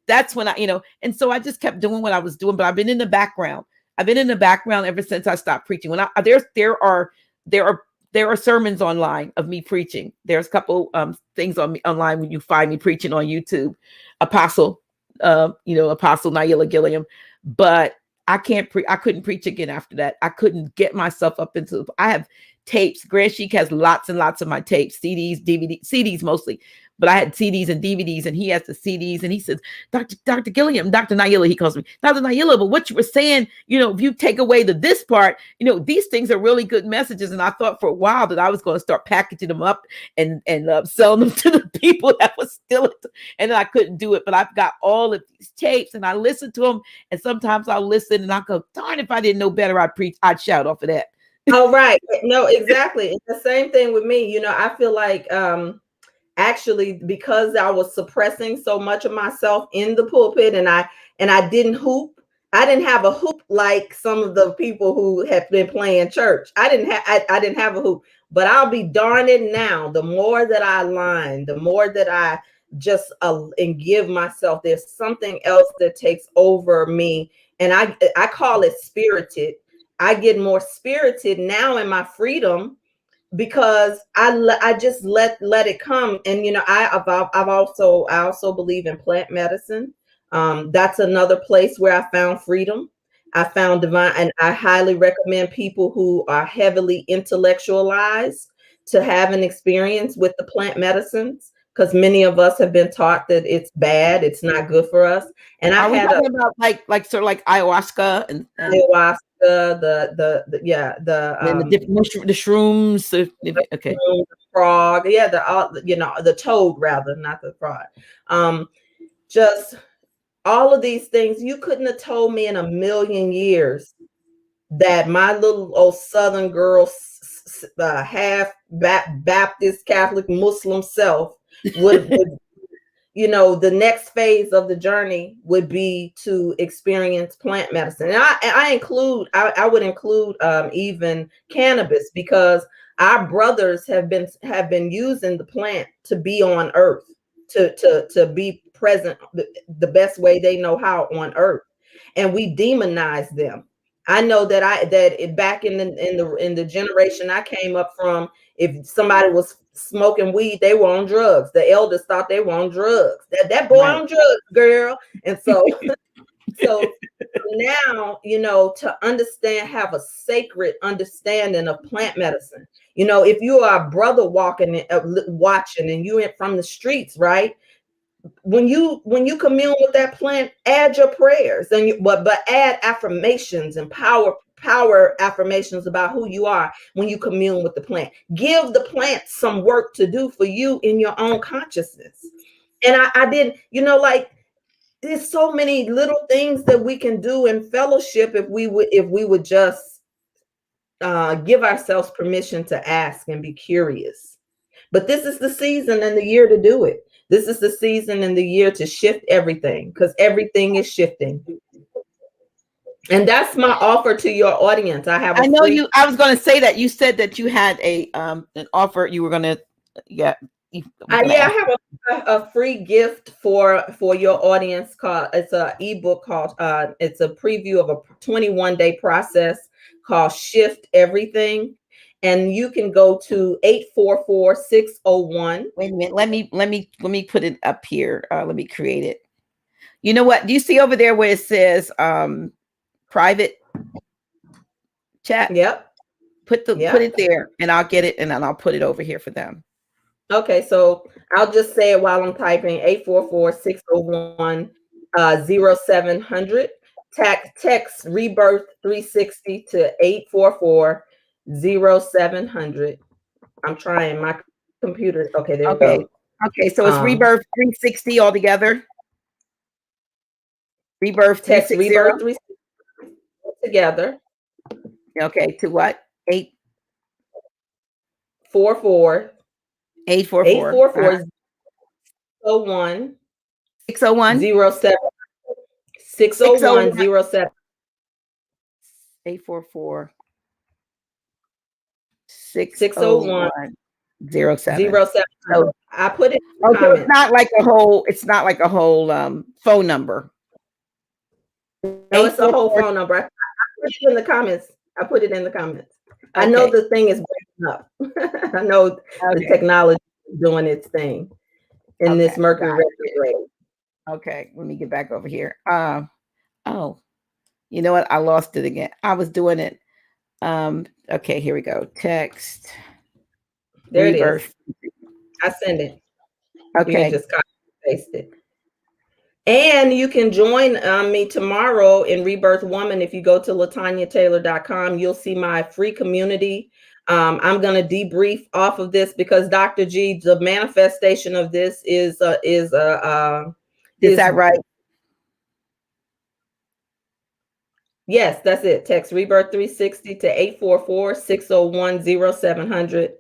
that's when I, and so I just kept doing what I was doing, but I've been in the background. I've been in the background ever since I stopped preaching. When there are sermons online of me preaching. There's a couple things online when you find me preaching on YouTube. Apostle Iyanla Gilliam, but I couldn't preach again after that. I couldn't get myself up into. I have tapes. Grand Sheik has lots and lots of my tapes, CDs, CDs mostly. But I had CDs and DVDs, and he has the CDs, and he says, Dr. Gilliam, Dr. Iyanla, he calls me, Dr. Iyanla, but what you were saying, if you take away this part, these things are really good messages. And I thought for a while that I was going to start packaging them up and selling them to the people that was still, and then I couldn't do it. But I've got all of these tapes, and I listen to them, and sometimes I'll listen, and I'll go, darn, if I didn't know better, I'd shout off of that. Oh, right. No, exactly. It's the same thing with me. I feel like, actually, because I was suppressing so much of myself in the pulpit, and I didn't hoop. I didn't have a hoop like some of the people who have been playing church. I didn't have a hoop, but I'll be darned it now. The more that I line, the more that I just and give myself, there's something else that takes over me, and I call it spirited. I get more spirited now in my freedom, because I just let it come. And I also believe in plant medicine. That's another place where I found freedom. I found divine, and I highly recommend people who are heavily intellectualized to have an experience with the plant medicines, because many of us have been taught that it's bad, it's not good for us. And Are we talking about like sort of like ayahuasca and ayahuasca, the shrooms? Okay. The frog, the toad, rather, not the frog. Just all of these things. You couldn't have told me in a million years that my little old Southern girl, half Baptist, Catholic, Muslim self would the next phase of the journey would be to experience plant medicine. And I would include even cannabis, because our brothers have been using the plant to be on earth, to be present the best way they know how on earth. And we demonize them. I know that back in the generation I came up from, if somebody was smoking weed, they were on drugs. The elders thought they were on drugs. That boy on drugs, girl. And so so now, to understand, have a sacred understanding of plant medicine. If you are a brother watching, and you're from the streets, right? When you commune with that plant, add your prayers, but add affirmations and power affirmations about who you are when you commune with the plant. Give the plant some work to do for you in your own consciousness. And I didn't, like, there's so many little things that we can do in fellowship if we would just give ourselves permission to ask and be curious. But this is the season and the year to do it. This is the season and the year to shift everything, because everything is shifting. And that's my offer to your audience. I was going to say that you said that you had an offer. You were going to, I have a free gift for your audience. It's an ebook called, it's a preview of a 21-day process called Shift Everything. And you can go to 844-601. Wait a minute. Let me put it up here. Let me create it. You know what? Do you see over there where it says private chat? Yep. Put it there, and I'll get it, and then I'll put it over here for them. Okay, so I'll just say it while I'm typing: 844-601-0700. Text Rebirth 360 to 844-0700. I'm trying my computer. Okay, there we go. Okay, so it's Rebirth 360 altogether. Rebirth Text 360. Rebirth 360 together. Okay, to what? 844 844 601 601 07 601 601 07 844 601 601 07. 07. So, I put it in the oh, so comments. it's not like a whole phone number. No, it's a whole phone number. I put it in the comments. Okay. I know the thing is breaking up. I know the technology is doing its thing in this Mercury retrograde. Okay, let me get back over here. Oh, you know what? I lost it again. I was doing it. Okay, here we go. Text. There Rebirth. it is. I send it. Okay. You can just copy and paste it. And you can join me tomorrow in Rebirth Woman. If you go to latoniataylor.com, you'll see my free community. I'm going to debrief off of this because Dr. G, the manifestation of this is that right? Yes, that's it. Text Rebirth 360 to 844-601-0700.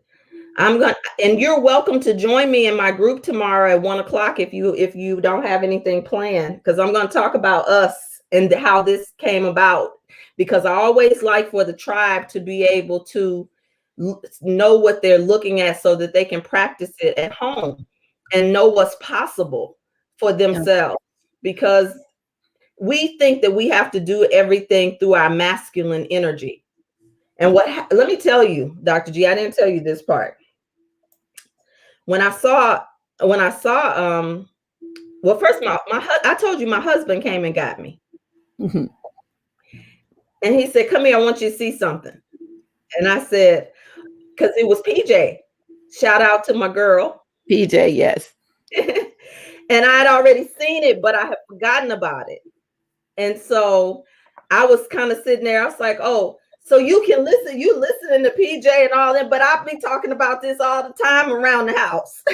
And you're welcome to join me in my group tomorrow at 1:00 if you don't have anything planned, because I'm going to talk about us and how this came about, because I always like for the tribe to be able to know what they're looking at so that they can practice it at home and know what's possible for themselves, because we think that we have to do everything through our masculine energy. And let me tell you, Dr. G, I didn't tell you this part. When I saw, well, first of all, I told you my husband came and got me. Mm-hmm. And he said, come here, I want you to see something. And I said, because it was PJ. Shout out to my girl. PJ, yes. And I had already seen it, but I had forgotten about it. And so I was kind of sitting there. I was like, oh, so you can listen, you listening to PJ and all that, but I've been talking about this all the time around the house.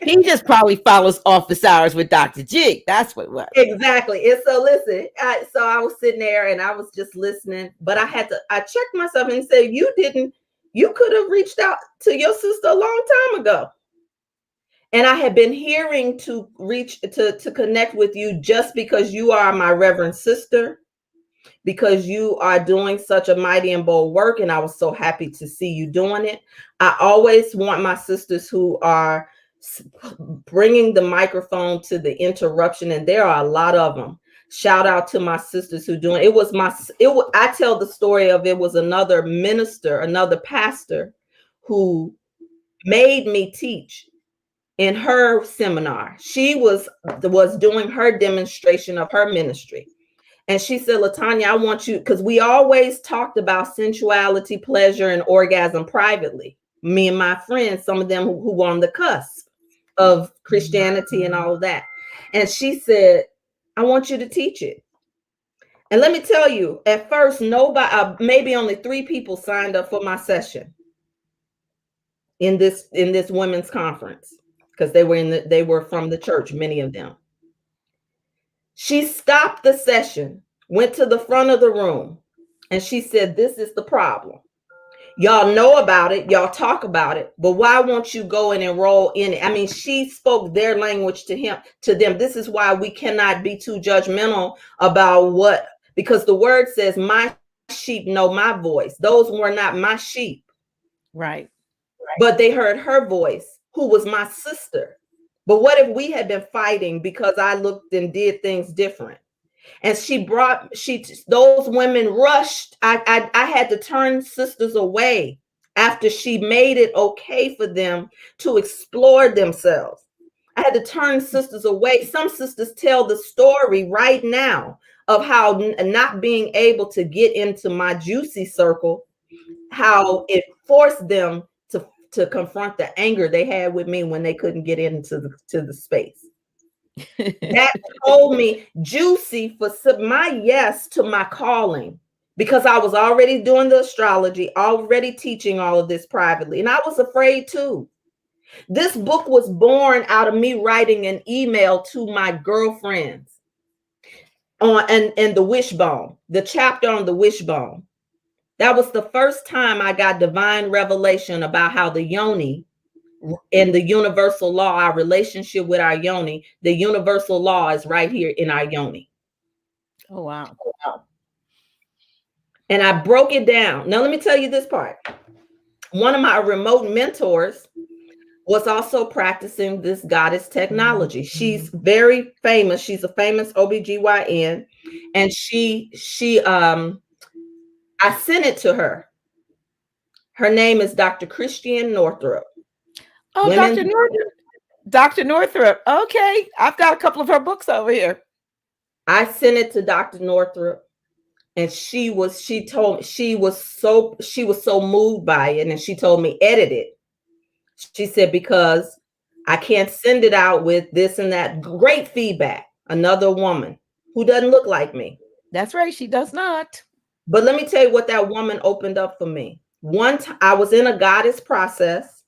He just probably follows Office Hours with Dr. G. That's what it was. Exactly. And so listen, so I was sitting there and I was just listening, but I checked myself and said, you could have reached out to your sister a long time ago. And I had been hearing to reach to connect with you just because you are my reverend sister, because you are doing such a mighty and bold work. And I was so happy to see you doing it. I always want my sisters who are bringing the microphone to the interruption. And there are a lot of them. Shout out to my sisters who doing it. I tell the story of, it was another minister, another pastor who made me teach in her seminar. She was doing her demonstration of her ministry. And she said, LaTonya, I want you, because we always talked about sensuality, pleasure, and orgasm privately. Me and my friends, some of them who were on the cusp of Christianity and all of that. And she said, I want you to teach it. And let me tell you, at first, nobody, maybe only 3 people signed up for my session in this women's conference, because they were from the church, many of them. She stopped the session, went to the front of the room, and she said, this is the problem. Y'all know about it, y'all talk about it, but why won't you go and enroll in it? I mean, she spoke their language to them. This is why we cannot be too judgmental about because the word says, my sheep know my voice. Those were not my sheep. Right. But they heard her voice, who was my sister. But what if we had been fighting because I looked and did things different? And those women rushed. I had to turn sisters away after she made it okay for them to explore themselves. I had to turn sisters away. Some sisters tell the story right now of how not being able to get into my juicy circle, how it forced them to confront the anger they had with me when they couldn't get into the space. That told me juicy for my yes to my calling, because I was already doing the astrology, already teaching all of this privately. And I was afraid too. This book was born out of me writing an email to my girlfriends on and the wishbone, the chapter on the wishbone. That was the first time I got divine revelation about how the yoni and the universal law, our relationship with our yoni, the universal law is right here in our yoni. Oh, wow. And I broke it down. Now, let me tell you this part. One of my remote mentors was also practicing this goddess technology. She's very famous. She's a famous OBGYN. And I sent it to her. Her name is Dr. Christiane Northrup. Oh, Dr. Northrup. Dr. Northrup. Okay. I've got a couple of her books over here. I sent it to Dr. Northrup, and she was so moved by it, and she told me edit it. She said, because I can't send it out with this and that. Great feedback. Another woman who doesn't look like me. That's right. She does not. But let me tell you what that woman opened up for me. One time I was in a goddess process,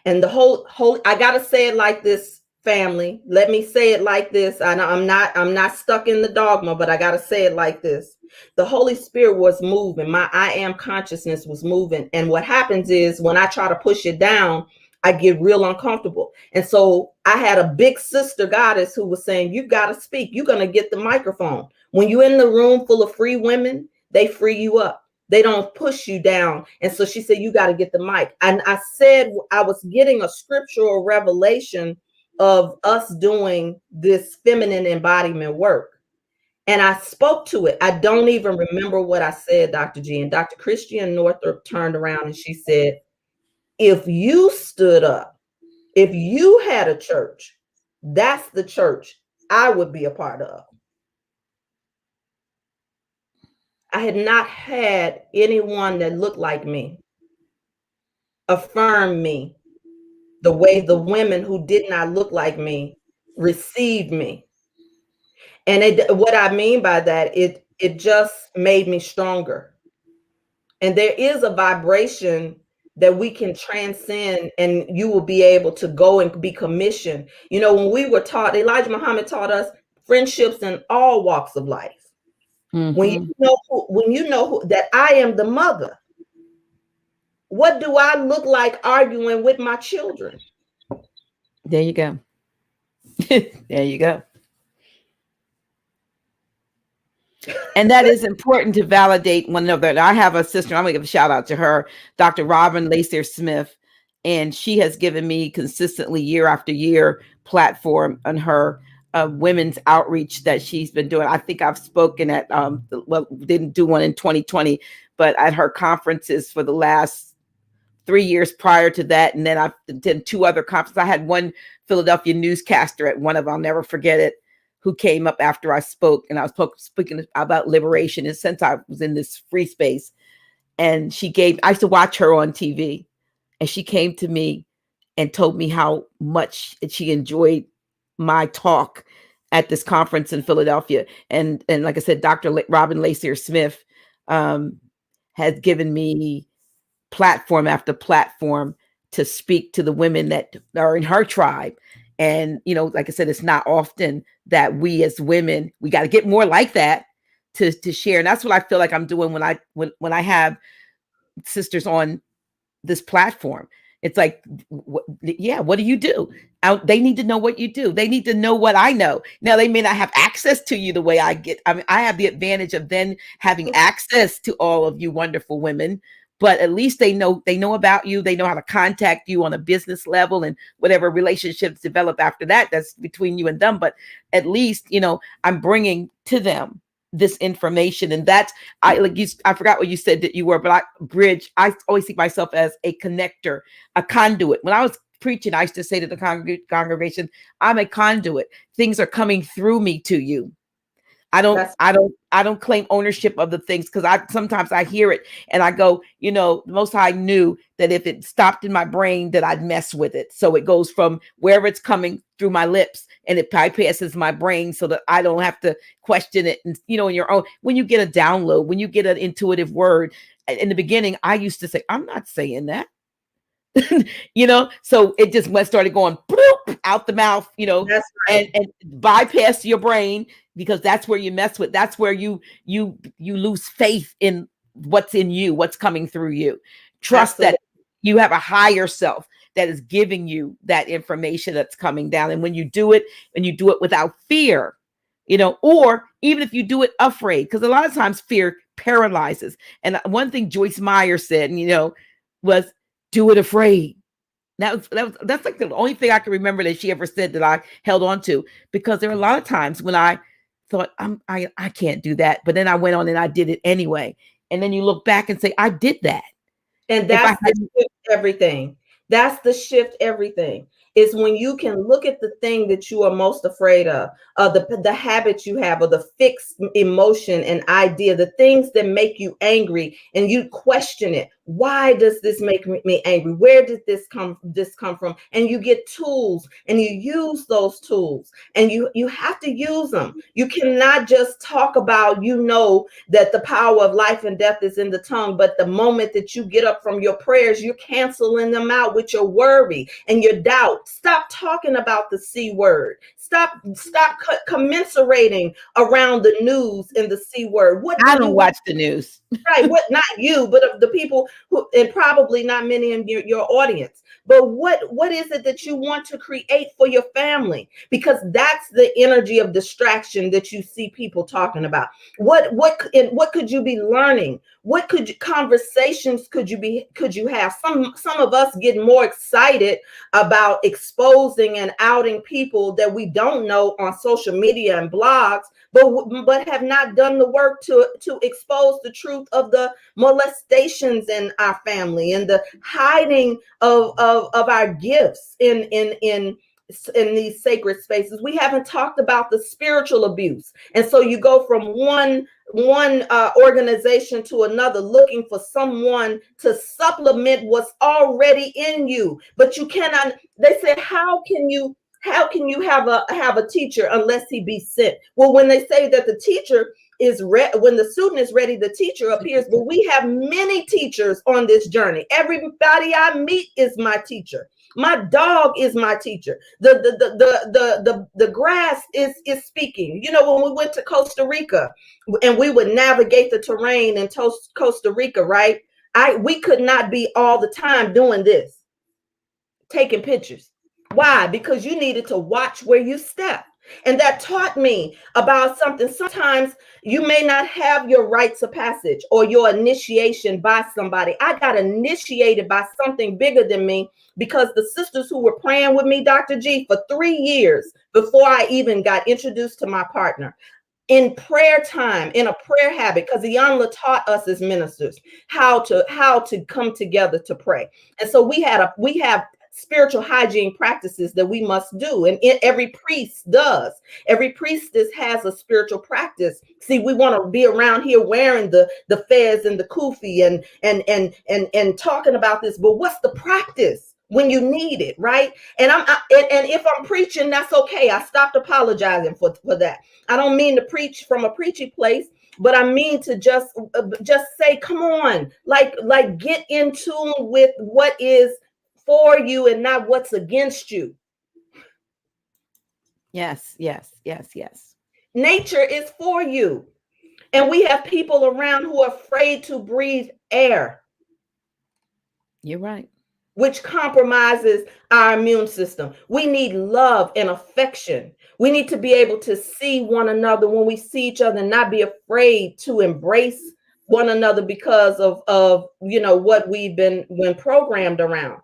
and the whole I gotta say it like this, family. Let me say it like this. I'm not stuck in the dogma, but I gotta say it like this. The Holy Spirit was moving. My I am consciousness was moving. And what happens is when I try to push it down, I get real uncomfortable. And so I had a big sister goddess who was saying, you got to speak. You're going to get the microphone. When you're in the room full of free women, they free you up. They don't push you down. And so she said, you got to get the mic. And I said, I was getting a scriptural revelation of us doing this feminine embodiment work. And I spoke to it. I don't even remember what I said, Dr. G. And Dr. Christiane Northrup turned around and she said, if you stood up, if you had a church, that's the church I would be a part of. I had not had anyone that looked like me affirm me the way the women who did not look like me received me. And what I mean by that, it just made me stronger. And there is a vibration that we can transcend, and you will be able to go and be commissioned. You know, when we were taught, Elijah Muhammad taught us friendships in all walks of life. Mm-hmm. When you know that I am the mother, what do I look like arguing with my children? There you go. There you go. And that is important to validate one another. And I have a sister, I'm going to give a shout out to her, Dr. Robin Lacier Smith. And she has given me consistently year after year platform on her women's outreach that she's been doing. I think I've spoken at, didn't do one in 2020, but at her conferences for the last 3 years prior to that. And then I've done 2 other conferences. I had one Philadelphia newscaster at one of, I'll never forget it, who came up after I spoke, and I was speaking about liberation. And since I was in this free space, and I used to watch her on TV, and she came to me and told me how much she enjoyed my talk at this conference in Philadelphia. And like I said, Dr. Robin Lacier Smith has given me platform after platform to speak to the women that are in her tribe. And, you know, like I said, it's not often that we as women, we got to get more like that to share. And that's what I feel like I'm doing when I have sisters on this platform. It's like, what do you do? They need to know what you do. They need to know what I know. Now, they may not have access to you the way I get. I mean, I have the advantage of then having access to all of you wonderful women, but at least they know about you. They know how to contact you on a business level, and whatever relationships develop after that, that's between you and them. But at least, you know, I'm bringing to them this information. And that's, I forgot what you said that you were, but I always see myself as a connector, a conduit. When I was preaching, I used to say to the congregation, I'm a conduit. Things are coming through me to you. I don't claim ownership of the things, because sometimes I hear it and I go, you know, the Most High knew that if it stopped in my brain that I'd mess with it. So it goes from wherever it's coming through my lips and it bypasses my brain so that I don't have to question it. And, you know, in your own, when you get a download, when you get an intuitive word, in the beginning, I used to say, I'm not saying that. You know, so it just started going bloop, out the mouth, you know, right. and bypass your brain, because that's where you mess with. That's where you lose faith in what's in you, what's coming through you. Trust Absolutely. that you have a higher self that is giving you that information that's coming down. And when you do it without fear, or even if you do it afraid, because a lot of times fear paralyzes. And one thing Joyce Meyer said, was do it afraid. That's like the only thing I can remember that she ever said that I held on to, because there are a lot of times when I thought I can't do that, but then I went on and I did it anyway. And then you look back and say, I did that. And that's the shift everything. That's the shift everything. Is when you can look at the thing that you are most afraid of, the habits you have, or the fixed emotion and idea, the things that make you angry, and you question it. Why does this make me angry? Where did this come from? And you get tools and you use those tools, and you have to use them. You cannot just talk about, that the power of life and death is in the tongue, but the moment that you get up from your prayers, you're canceling them out with your worry and your doubt. Stop talking about the C word. Stop commensurating around the news and the C word. I don't watch the news. Right. What, not you, but of the people who, and probably not many in your audience. But what is it that you want to create for your family? Because that's the energy of distraction that you see people talking about. What could you be learning? What conversations could you have? Some of us get more excited about exposing and outing people that we don't know on social media and blogs, but have not done the work to expose the truth of the molestations in our family and the hiding of our gifts in these sacred spaces. We haven't talked about the spiritual abuse. And so you go from one organization to another looking for someone to supplement what's already in you. But you cannot, they say, how can you have a teacher unless he be sent? Well, when they say that the teacher is when the student is ready, the teacher appears. But we have many teachers on this journey. Everybody I meet is my teacher. My dog is my teacher. The grass is speaking. When we went to Costa Rica and we would navigate the terrain in Costa Rica, right? We could not be all the time doing this, taking pictures. Why? Because you needed to watch where you step. And that taught me about something. Sometimes you may not have your rites of passage or your initiation by somebody. I got initiated by something bigger than me, because the sisters who were praying with me, Dr. G, for 3 years before I even got introduced to my partner, in prayer time, in a prayer habit, because Iyanla taught us as ministers how to come together to pray. And so we have spiritual hygiene practices that we must do, and every priest does. Every priestess has a spiritual practice. See, we want to be around here wearing the fez and the kufi and talking about this, but what's the practice when you need it, right? And and if I'm preaching, that's okay. I stopped apologizing for that. I don't mean to preach from a preachy place, but I mean to just say, come on, like get in tune with what is for you and not what's against you. Yes. Nature is for you. And we have people around who are afraid to breathe air. You're right. Which compromises our immune system. We need love and affection. We need to be able to see one another when we see each other and not be afraid to embrace one another because of what we've been programmed around.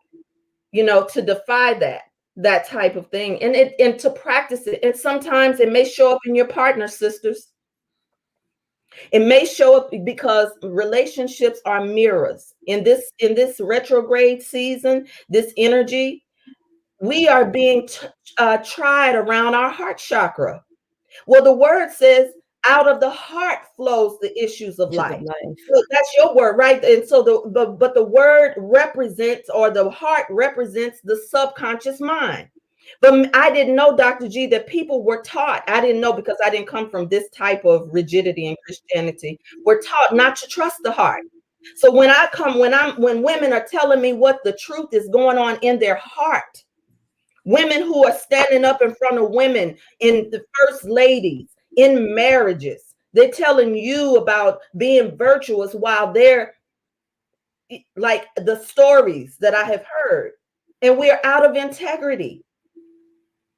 To defy that type of thing and to practice it. And sometimes it may show up in your partner, sisters. It may show up because relationships are mirrors. In this retrograde season, this energy, we are being tried around our heart chakra. Well, the word says, out of the heart flows the issues of life. So that's your word, right? And so the word represents, or the heart represents, the subconscious mind. But I didn't know, Dr. G, that people were taught. I didn't know, because I didn't come from this type of rigidity in Christianity. We're taught not to trust the heart. So when women are telling me what the truth is going on in their heart, women who are standing up in front of women, in the first ladies, in marriages. They're telling you about being virtuous while they're like the stories that I have heard. And we're out of integrity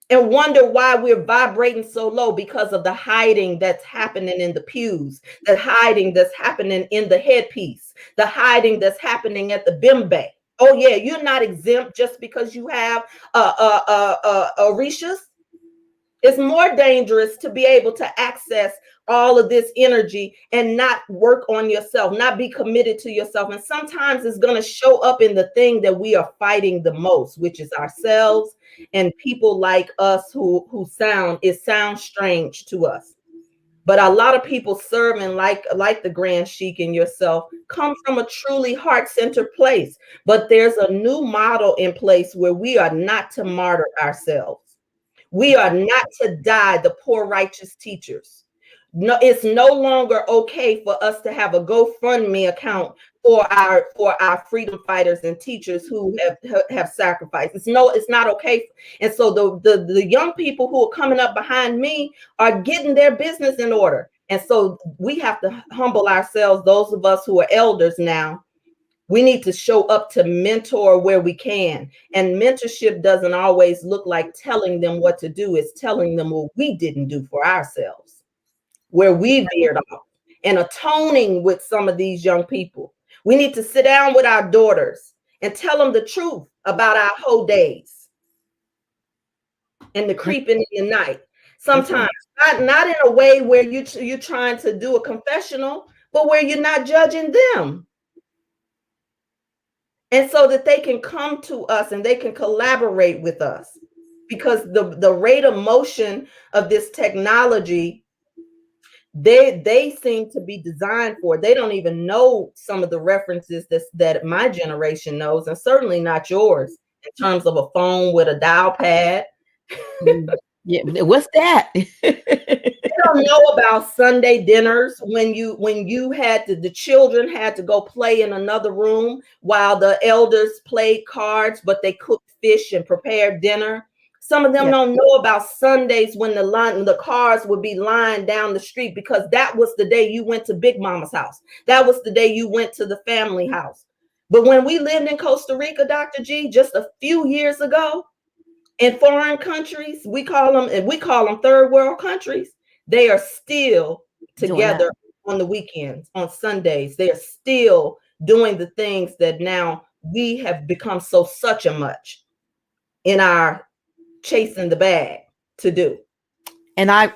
and wonder why we're vibrating so low because of the hiding that's happening in the pews, the hiding that's happening in the headpiece, the hiding that's happening at the bimbe. Oh yeah, you're not exempt just because you have Orishas. It's more dangerous to be able to access all of this energy and not work on yourself, not be committed to yourself. And sometimes it's going to show up in the thing that we are fighting the most, which is ourselves and people like us who sound strange to us. But a lot of people serving like the Grand Sheik and yourself come from a truly heart-centered place. But there's a new model in place where we are not to martyr ourselves. We are not to die the poor righteous teachers. No, it's no longer okay for us to have a GoFundMe account for our freedom fighters and teachers who have sacrificed. It's not okay. And so the young people who are coming up behind me are getting their business in order. And so we have to humble ourselves, those of us who are elders now. We need to show up to mentor where we can. And mentorship doesn't always look like telling them what to do. It's telling them what we didn't do for ourselves, where we veered off, and atoning with some of these young people. We need to sit down with our daughters and tell them the truth about our whole days and the creeping in the night. Sometimes not in a way where you're trying to do a confessional, but where you're not judging them. And so that they can come to us and they can collaborate with us, because the rate of motion of this technology, they seem to be designed for. They don't even know some of the references that my generation knows, and certainly not yours, in terms of a phone with a dial pad. Yeah, what's that? They don't know about Sunday dinners when you had the children had to go play in another room while the elders played cards, but they cooked fish and prepared dinner. Some of them don't know about Sundays when the cars would be lined down the street, because that was the day you went to Big Mama's house. That was the day you went to the family house. But when we lived in Costa Rica, Dr. G, just a few years ago, in foreign countries, we call them third world countries, they are still together on the weekends, on Sundays. They are still doing the things that now we have become such a much in our chasing the bag to do. And I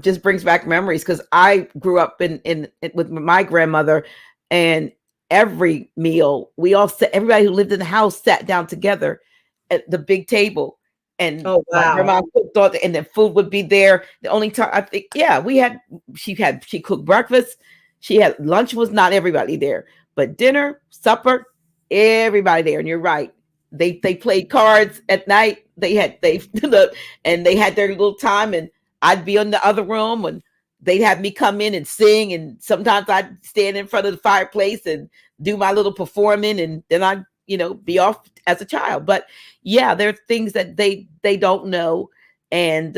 just brings back memories, because I grew up in with my grandmother, and every meal everybody who lived in the house sat down together at the big table, and my grandma cooked and the food would be there. The only time I think, she cooked breakfast, she had lunch, was not everybody there, but dinner, supper, everybody there. And you're right, they played cards at night. And they had their little time, and I'd be in the other room, and they'd have me come in and sing, and sometimes I'd stand in front of the fireplace and do my little performing, and then I'd be off as a child. But yeah, there are things that they don't know, and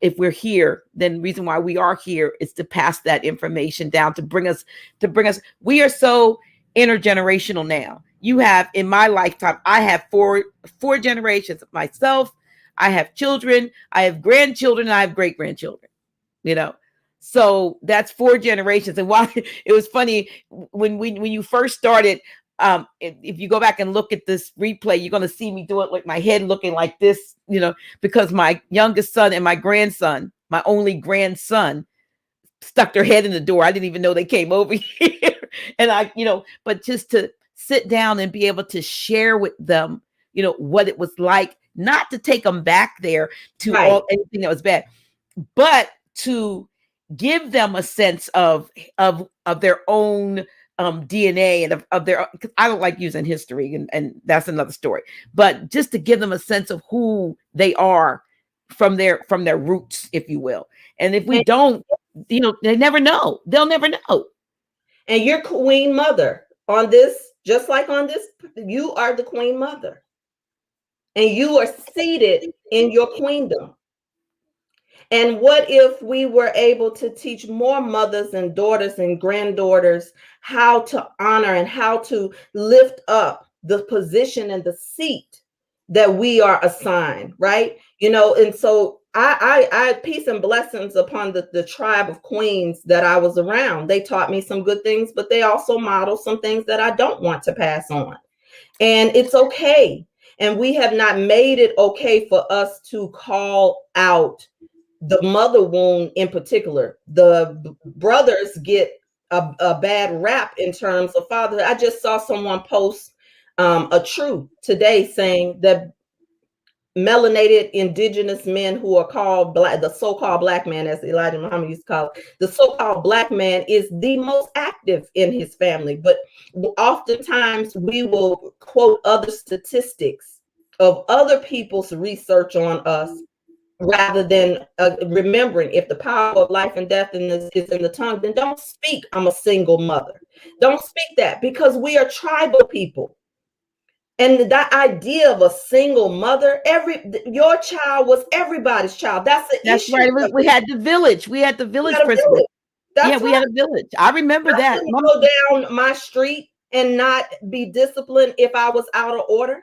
if we're here, then the reason why we are here is to pass that information down, to bring us. We are so intergenerational now. You have, in my lifetime, I have four generations of myself. I have children, I have grandchildren, and I have great grandchildren. So that's 4 generations. And why it was funny when you first started. If you go back and look at this replay, you're going to see me do it with my head looking like this, because my youngest son and my grandson, my only grandson, stuck their head in the door. I didn't even know they came over here. And but just to sit down and be able to share with them, what it was like, not to take them back there to anything that was bad, but to give them a sense of their own DNA and of their. Cause I don't like using history, and that's another story. But just to give them a sense of who they are from their roots, if you will. And if we don't, they never know. They'll never know. And you're Queen Mother on this, just like on this. You are the Queen Mother, and you are seated in your queendom. And what if we were able to teach more mothers and daughters and granddaughters how to honor and how to lift up the position and the seat that we are assigned, right? You know, and so I peace and blessings upon the tribe of queens that I was around. They taught me some good things, but they also modeled some things that I don't want to pass on. And it's okay. And we have not made it okay for us to call out the mother wound in particular. The brothers get a bad rap in terms of fatherhood. I just saw someone post a truth today saying that melanated indigenous men who are called black, the so-called black man, as Elijah Muhammad used to call it, the so-called black man is the most active in his family. But oftentimes we will quote other statistics of other people's research on us rather than remembering if the power of life and death is in the tongue, then don't speak, I'm a single mother. Don't speak that, because we are tribal people. And that idea of a single mother, your child was everybody's child. That's the issue. Right. We had the village. We had the village principle. Yeah, we had a village. I remember that. Go down my street and not be disciplined if I was out of order.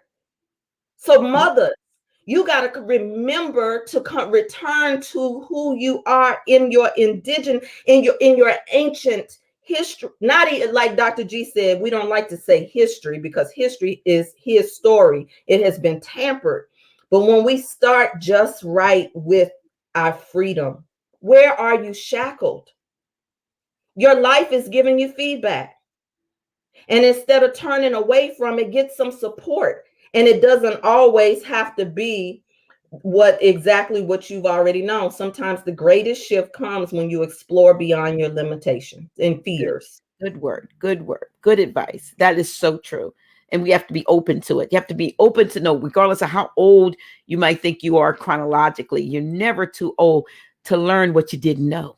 So mothers, you got to remember to return to who you are in your indigenous, in your ancient history. Not even, like Dr. G said, we don't like to say history because history is his story. It has been tampered. But when we start just right with our freedom, where are you shackled? Your life is giving you feedback. And instead of turning away from it, get some support. And it doesn't always have to be what you've already known. Sometimes the greatest shift comes when you explore beyond your limitations and fears. Good word. Good advice. That is so true. And we have to be open to it. You have to be open to know, regardless of how old you might think you are chronologically, you're never too old to learn what you didn't know.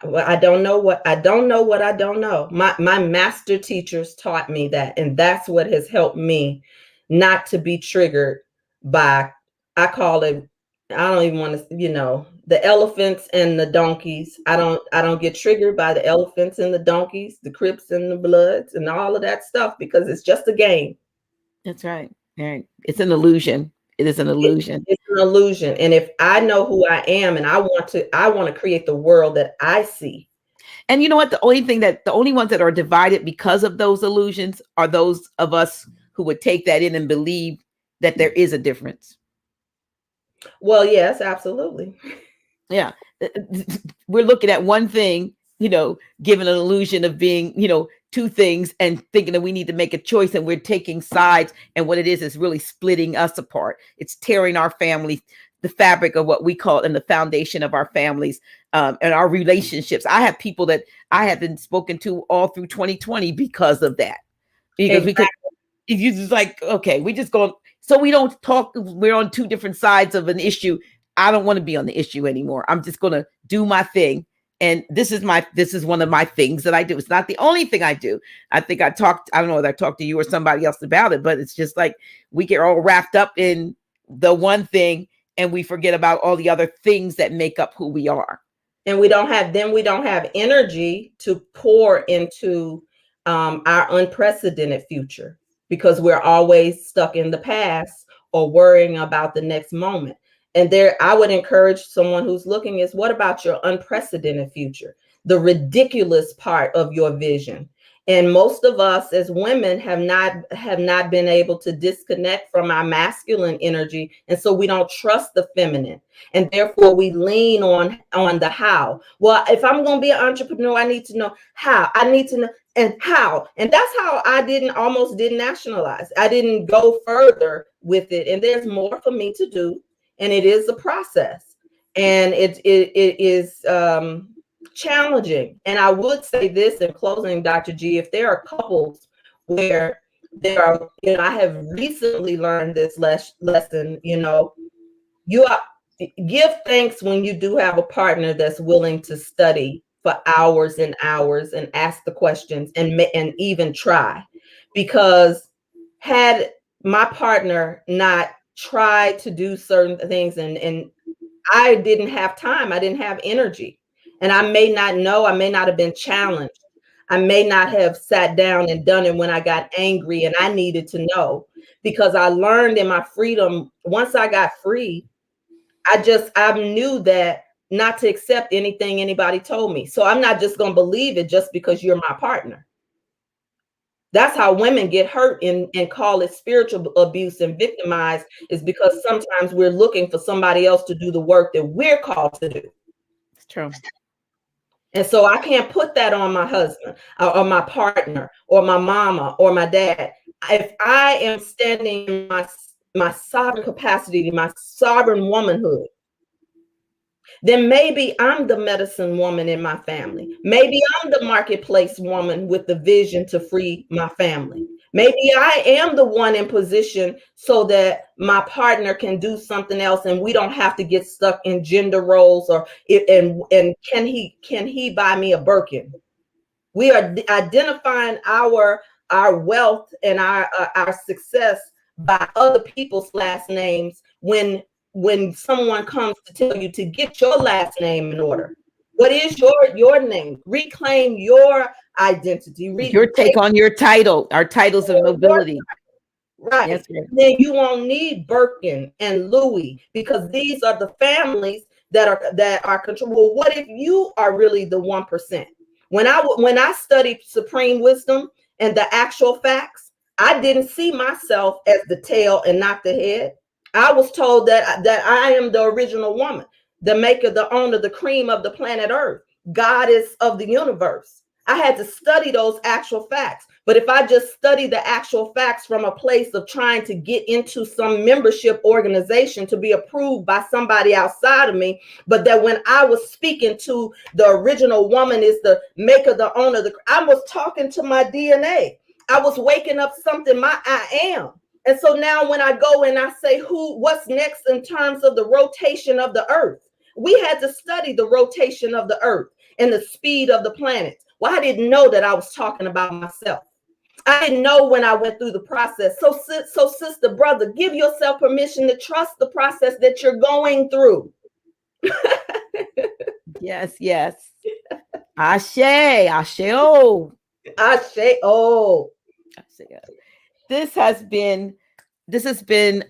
Well, I don't know what I don't know. My master teachers taught me that, and that's what has helped me not to be triggered by, I call it, I don't even want to, the elephants and the donkeys. I don't get triggered by the elephants and the donkeys, the Crips and the Bloods and all of that stuff, because it's just a game. That's right. Right. It's an illusion. It is an illusion. It's an illusion. And if I know who I am and I want to create the world that I see. And you know what? The only ones that are divided because of those illusions are those of us who would take that in and believe that there is a difference. Well, yes, absolutely. Yeah. We're looking at one thing, given an illusion of being, two things and thinking that we need to make a choice, and we're taking sides. And what it is really splitting us apart. It's tearing our family, the fabric of what we call, and the foundation of our families and our relationships. I have people that I have been spoken to all through 2020 because of that. Because you just like, okay, we just go, so we don't talk. We're on two different sides of an issue. I don't want to be on the issue anymore. I'm just going to do my thing. And this is one of my things that I do. It's not the only thing I do. I think I don't know whether I talked to you or somebody else about it, but it's just like we get all wrapped up in the one thing and we forget about all the other things that make up who we are. And we don't have energy to pour into our unprecedented future, because we're always stuck in the past or worrying about the next moment. And I would encourage someone who's looking is, what about your unprecedented future? The ridiculous part of your vision. And most of us as women have not been able to disconnect from our masculine energy. And so we don't trust the feminine. And therefore we lean on the how. Well, if I'm going to be an entrepreneur, I need to know how. I need to know and how. And that's how I almost didn't nationalize. I didn't go further with it. And there's more for me to do. And it is a process, and it is challenging. And I would say this in closing, Dr. G, if there are couples where there are, I have recently learned this lesson, give thanks when you do have a partner that's willing to study for hours and hours and ask the questions and even try. Because had my partner not try to do certain things and I didn't have time. I didn't have energy. And I may not know, I may not have been challenged. I may not have sat down and done it when I got angry and I needed to know, because I learned in my freedom. Once I got free, I knew that not to accept anything anybody told me. So I'm not just going to believe it just because you're my partner. That's how women get hurt and call it spiritual abuse and victimized, is because sometimes we're looking for somebody else to do the work that we're called to do. It's true. And so I can't put that on my husband or my partner or my mama or my dad. If I am standing in my sovereign capacity, my sovereign womanhood, then maybe I'm the medicine woman in my family. Maybe I'm the marketplace woman with the vision to free my family. Maybe I am the one in position so that my partner can do something else and we don't have to get stuck in gender roles or and can he buy me a Birkin? We are identifying our wealth and our success by other people's last names when someone comes to tell you to get your last name in order. What is your name? Reclaim your identity. Your take on your title, our titles of nobility. Right. Yes, right. Then you won't need Birkin and Louis, because these are the families that are controlled. Well, what if you are really the 1%? When I studied supreme wisdom and the actual facts, I didn't see myself as the tail and not the head. I was told that I am the original woman, the maker, the owner, the cream of the planet Earth, goddess of the universe. I had to study those actual facts. But if I just study the actual facts from a place of trying to get into some membership organization to be approved by somebody outside of me, but that when I was speaking to the original woman is the maker, the owner, I was talking to my DNA. I was waking up something, my I am. And so now when I go and I say what's next in terms of the rotation of the earth, we had to study the rotation of the earth and the speed of the planet. Well, I didn't know that I was talking about myself. I didn't know when I went through the process. So sister, brother, give yourself permission to trust the process that you're going through. Yes, yes. Ashe, ashe, oh. Ashe, oh. This has been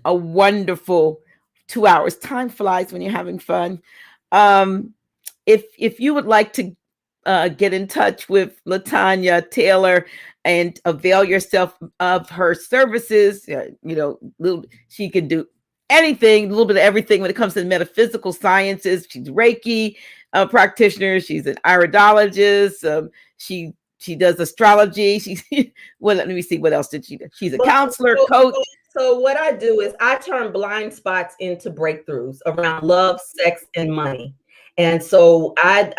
a wonderful 2 hours. Time flies when you're having fun. If you would like to get in touch with Tonia Taylor and avail yourself of her services, she can do anything, a little bit of everything when it comes to the metaphysical sciences. She's Reiki practitioner. She's an iridologist. She does astrology. Let me see, what else did she do? She's a counselor, coach. So what I do is I turn blind spots into breakthroughs around love, sex, and money. And so I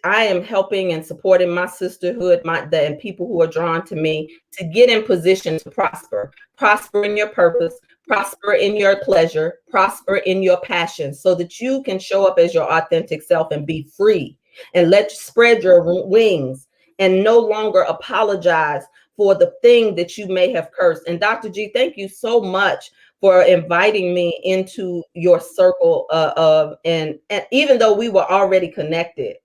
am helping and supporting my sisterhood, and people who are drawn to me to get in position to prosper in your purpose, prosper in your pleasure, prosper in your passion, so that you can show up as your authentic self and be free and spread your wings and no longer apologize for the thing that you may have cursed. And Dr. G, thank you so much for inviting me into your circle and even though we were already connected,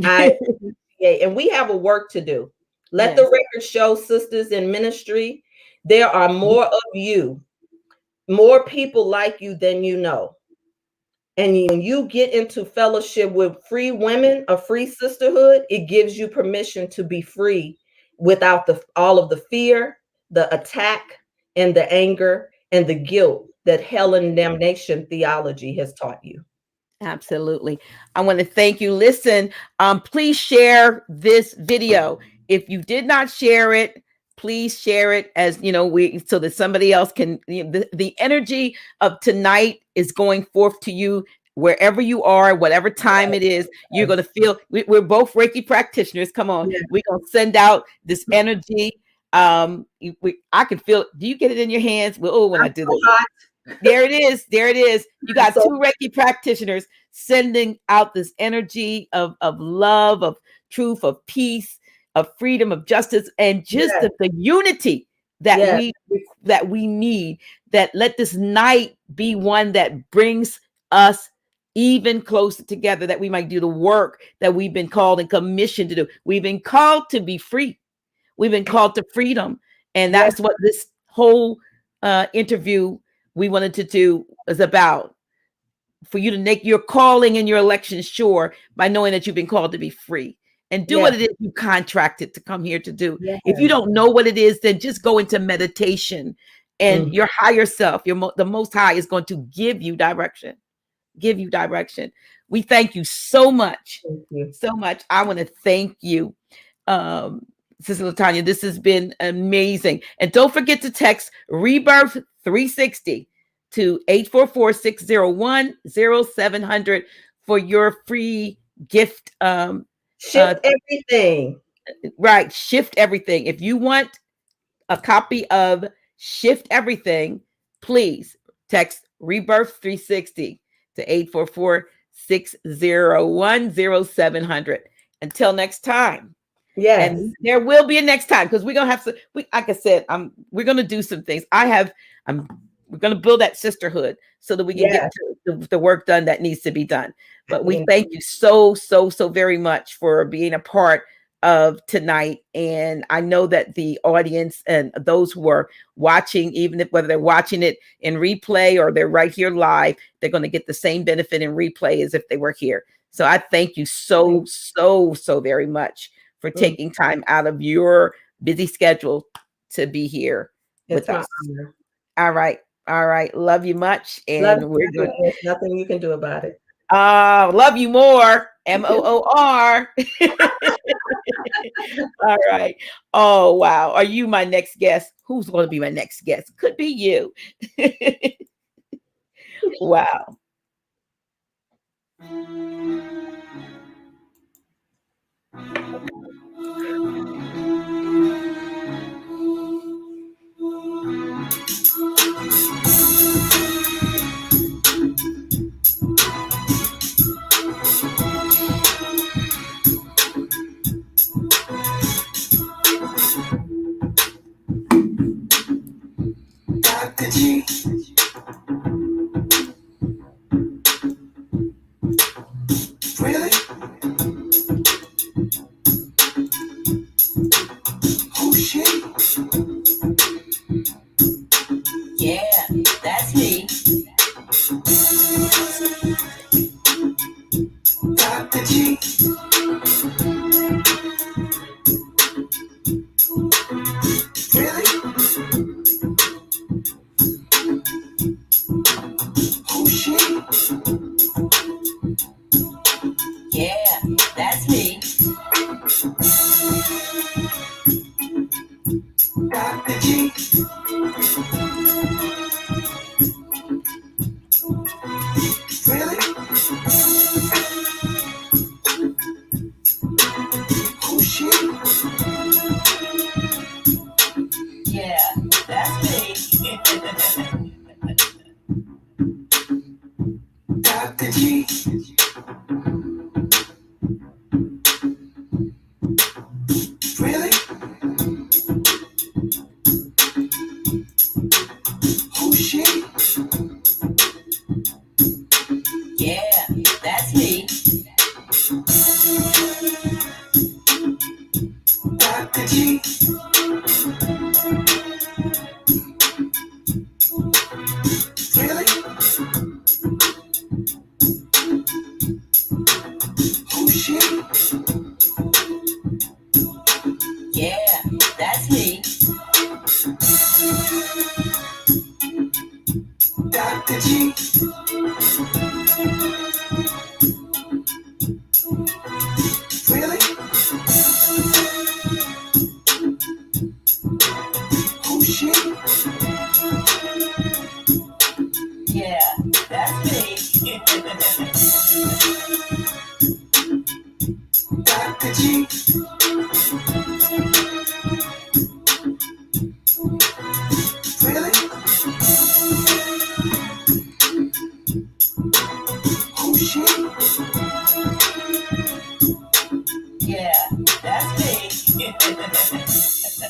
and we have a work to do. Let the record show, sisters in ministry, there are more of you, more people like you than you know. And when you get into fellowship with free women, a free sisterhood, it gives you permission to be free without all of the fear, the attack, and the anger, and the guilt that hell and damnation theology has taught you. Absolutely. I want to thank you. Listen, please share this video. If you did not share it, please share it, as so that somebody else can. The energy of tonight is going forth to you wherever you are, whatever time it is. You're going to feel. We're both Reiki practitioners. Come on, we're going to send out this energy. I can feel it. Do you get it in your hands? Well, when I do this. There it is. You got two Reiki practitioners sending out this energy of love, of truth, of peace, of freedom, of justice, and just the unity that we need. That let this night be one that brings us even closer together, that we might do the work that we've been called and commissioned to do. We've been called to be free. We've been called to freedom. And Yes. that's what this whole interview we wanted to do is about. For you to make your calling and your election sure by knowing that you've been called to be free and do what it is you contracted to come here to do. Yes. If you don't know what it is, then just go into meditation, and your higher self, the Most High, is going to give you direction. Give you direction. We thank you so much. Thank you so much. I want to thank you, Sister Latanya. This has been amazing. And don't forget to text Rebirth 360 to 844-601-0700 for your free gift. Shift everything. Right. Shift everything. If you want a copy of Shift Everything, please text Rebirth 360 to 844-601-0700. Until next time. Yes. And there will be a next time, because we're gonna have to. Like I said, we're gonna do some things. We're gonna build that sisterhood so that we can get to the work done that needs to be done. But we thank you so very much for being a part of tonight. And I know that the audience and those who are watching, even if whether they're watching it in replay or they're right here live, they're going to get the same benefit in replay as if they were here. So I thank you so very much for taking time out of your busy schedule to be here with us. All right. Love you much. And we're good. There's nothing you can do about it. Love you more. MOOR. All right. Oh, wow. Are you my next guest? Who's going to be my next guest? Could be you. Wow. Dr. G. Really? Oh shit. Yeah, that's me. Dr. G. Really? Oh shit. Yeah, that's me. Dr. G. Really? Oh shit. Yeah, that's me. Dr. G. Really? Oh shit. Yeah, that's me. Dr. G. Really? Oh shit. Yeah, that's me. Dr. G. Really? Oh shit. Yeah, that's me. Dr. G. Really? Oh shit.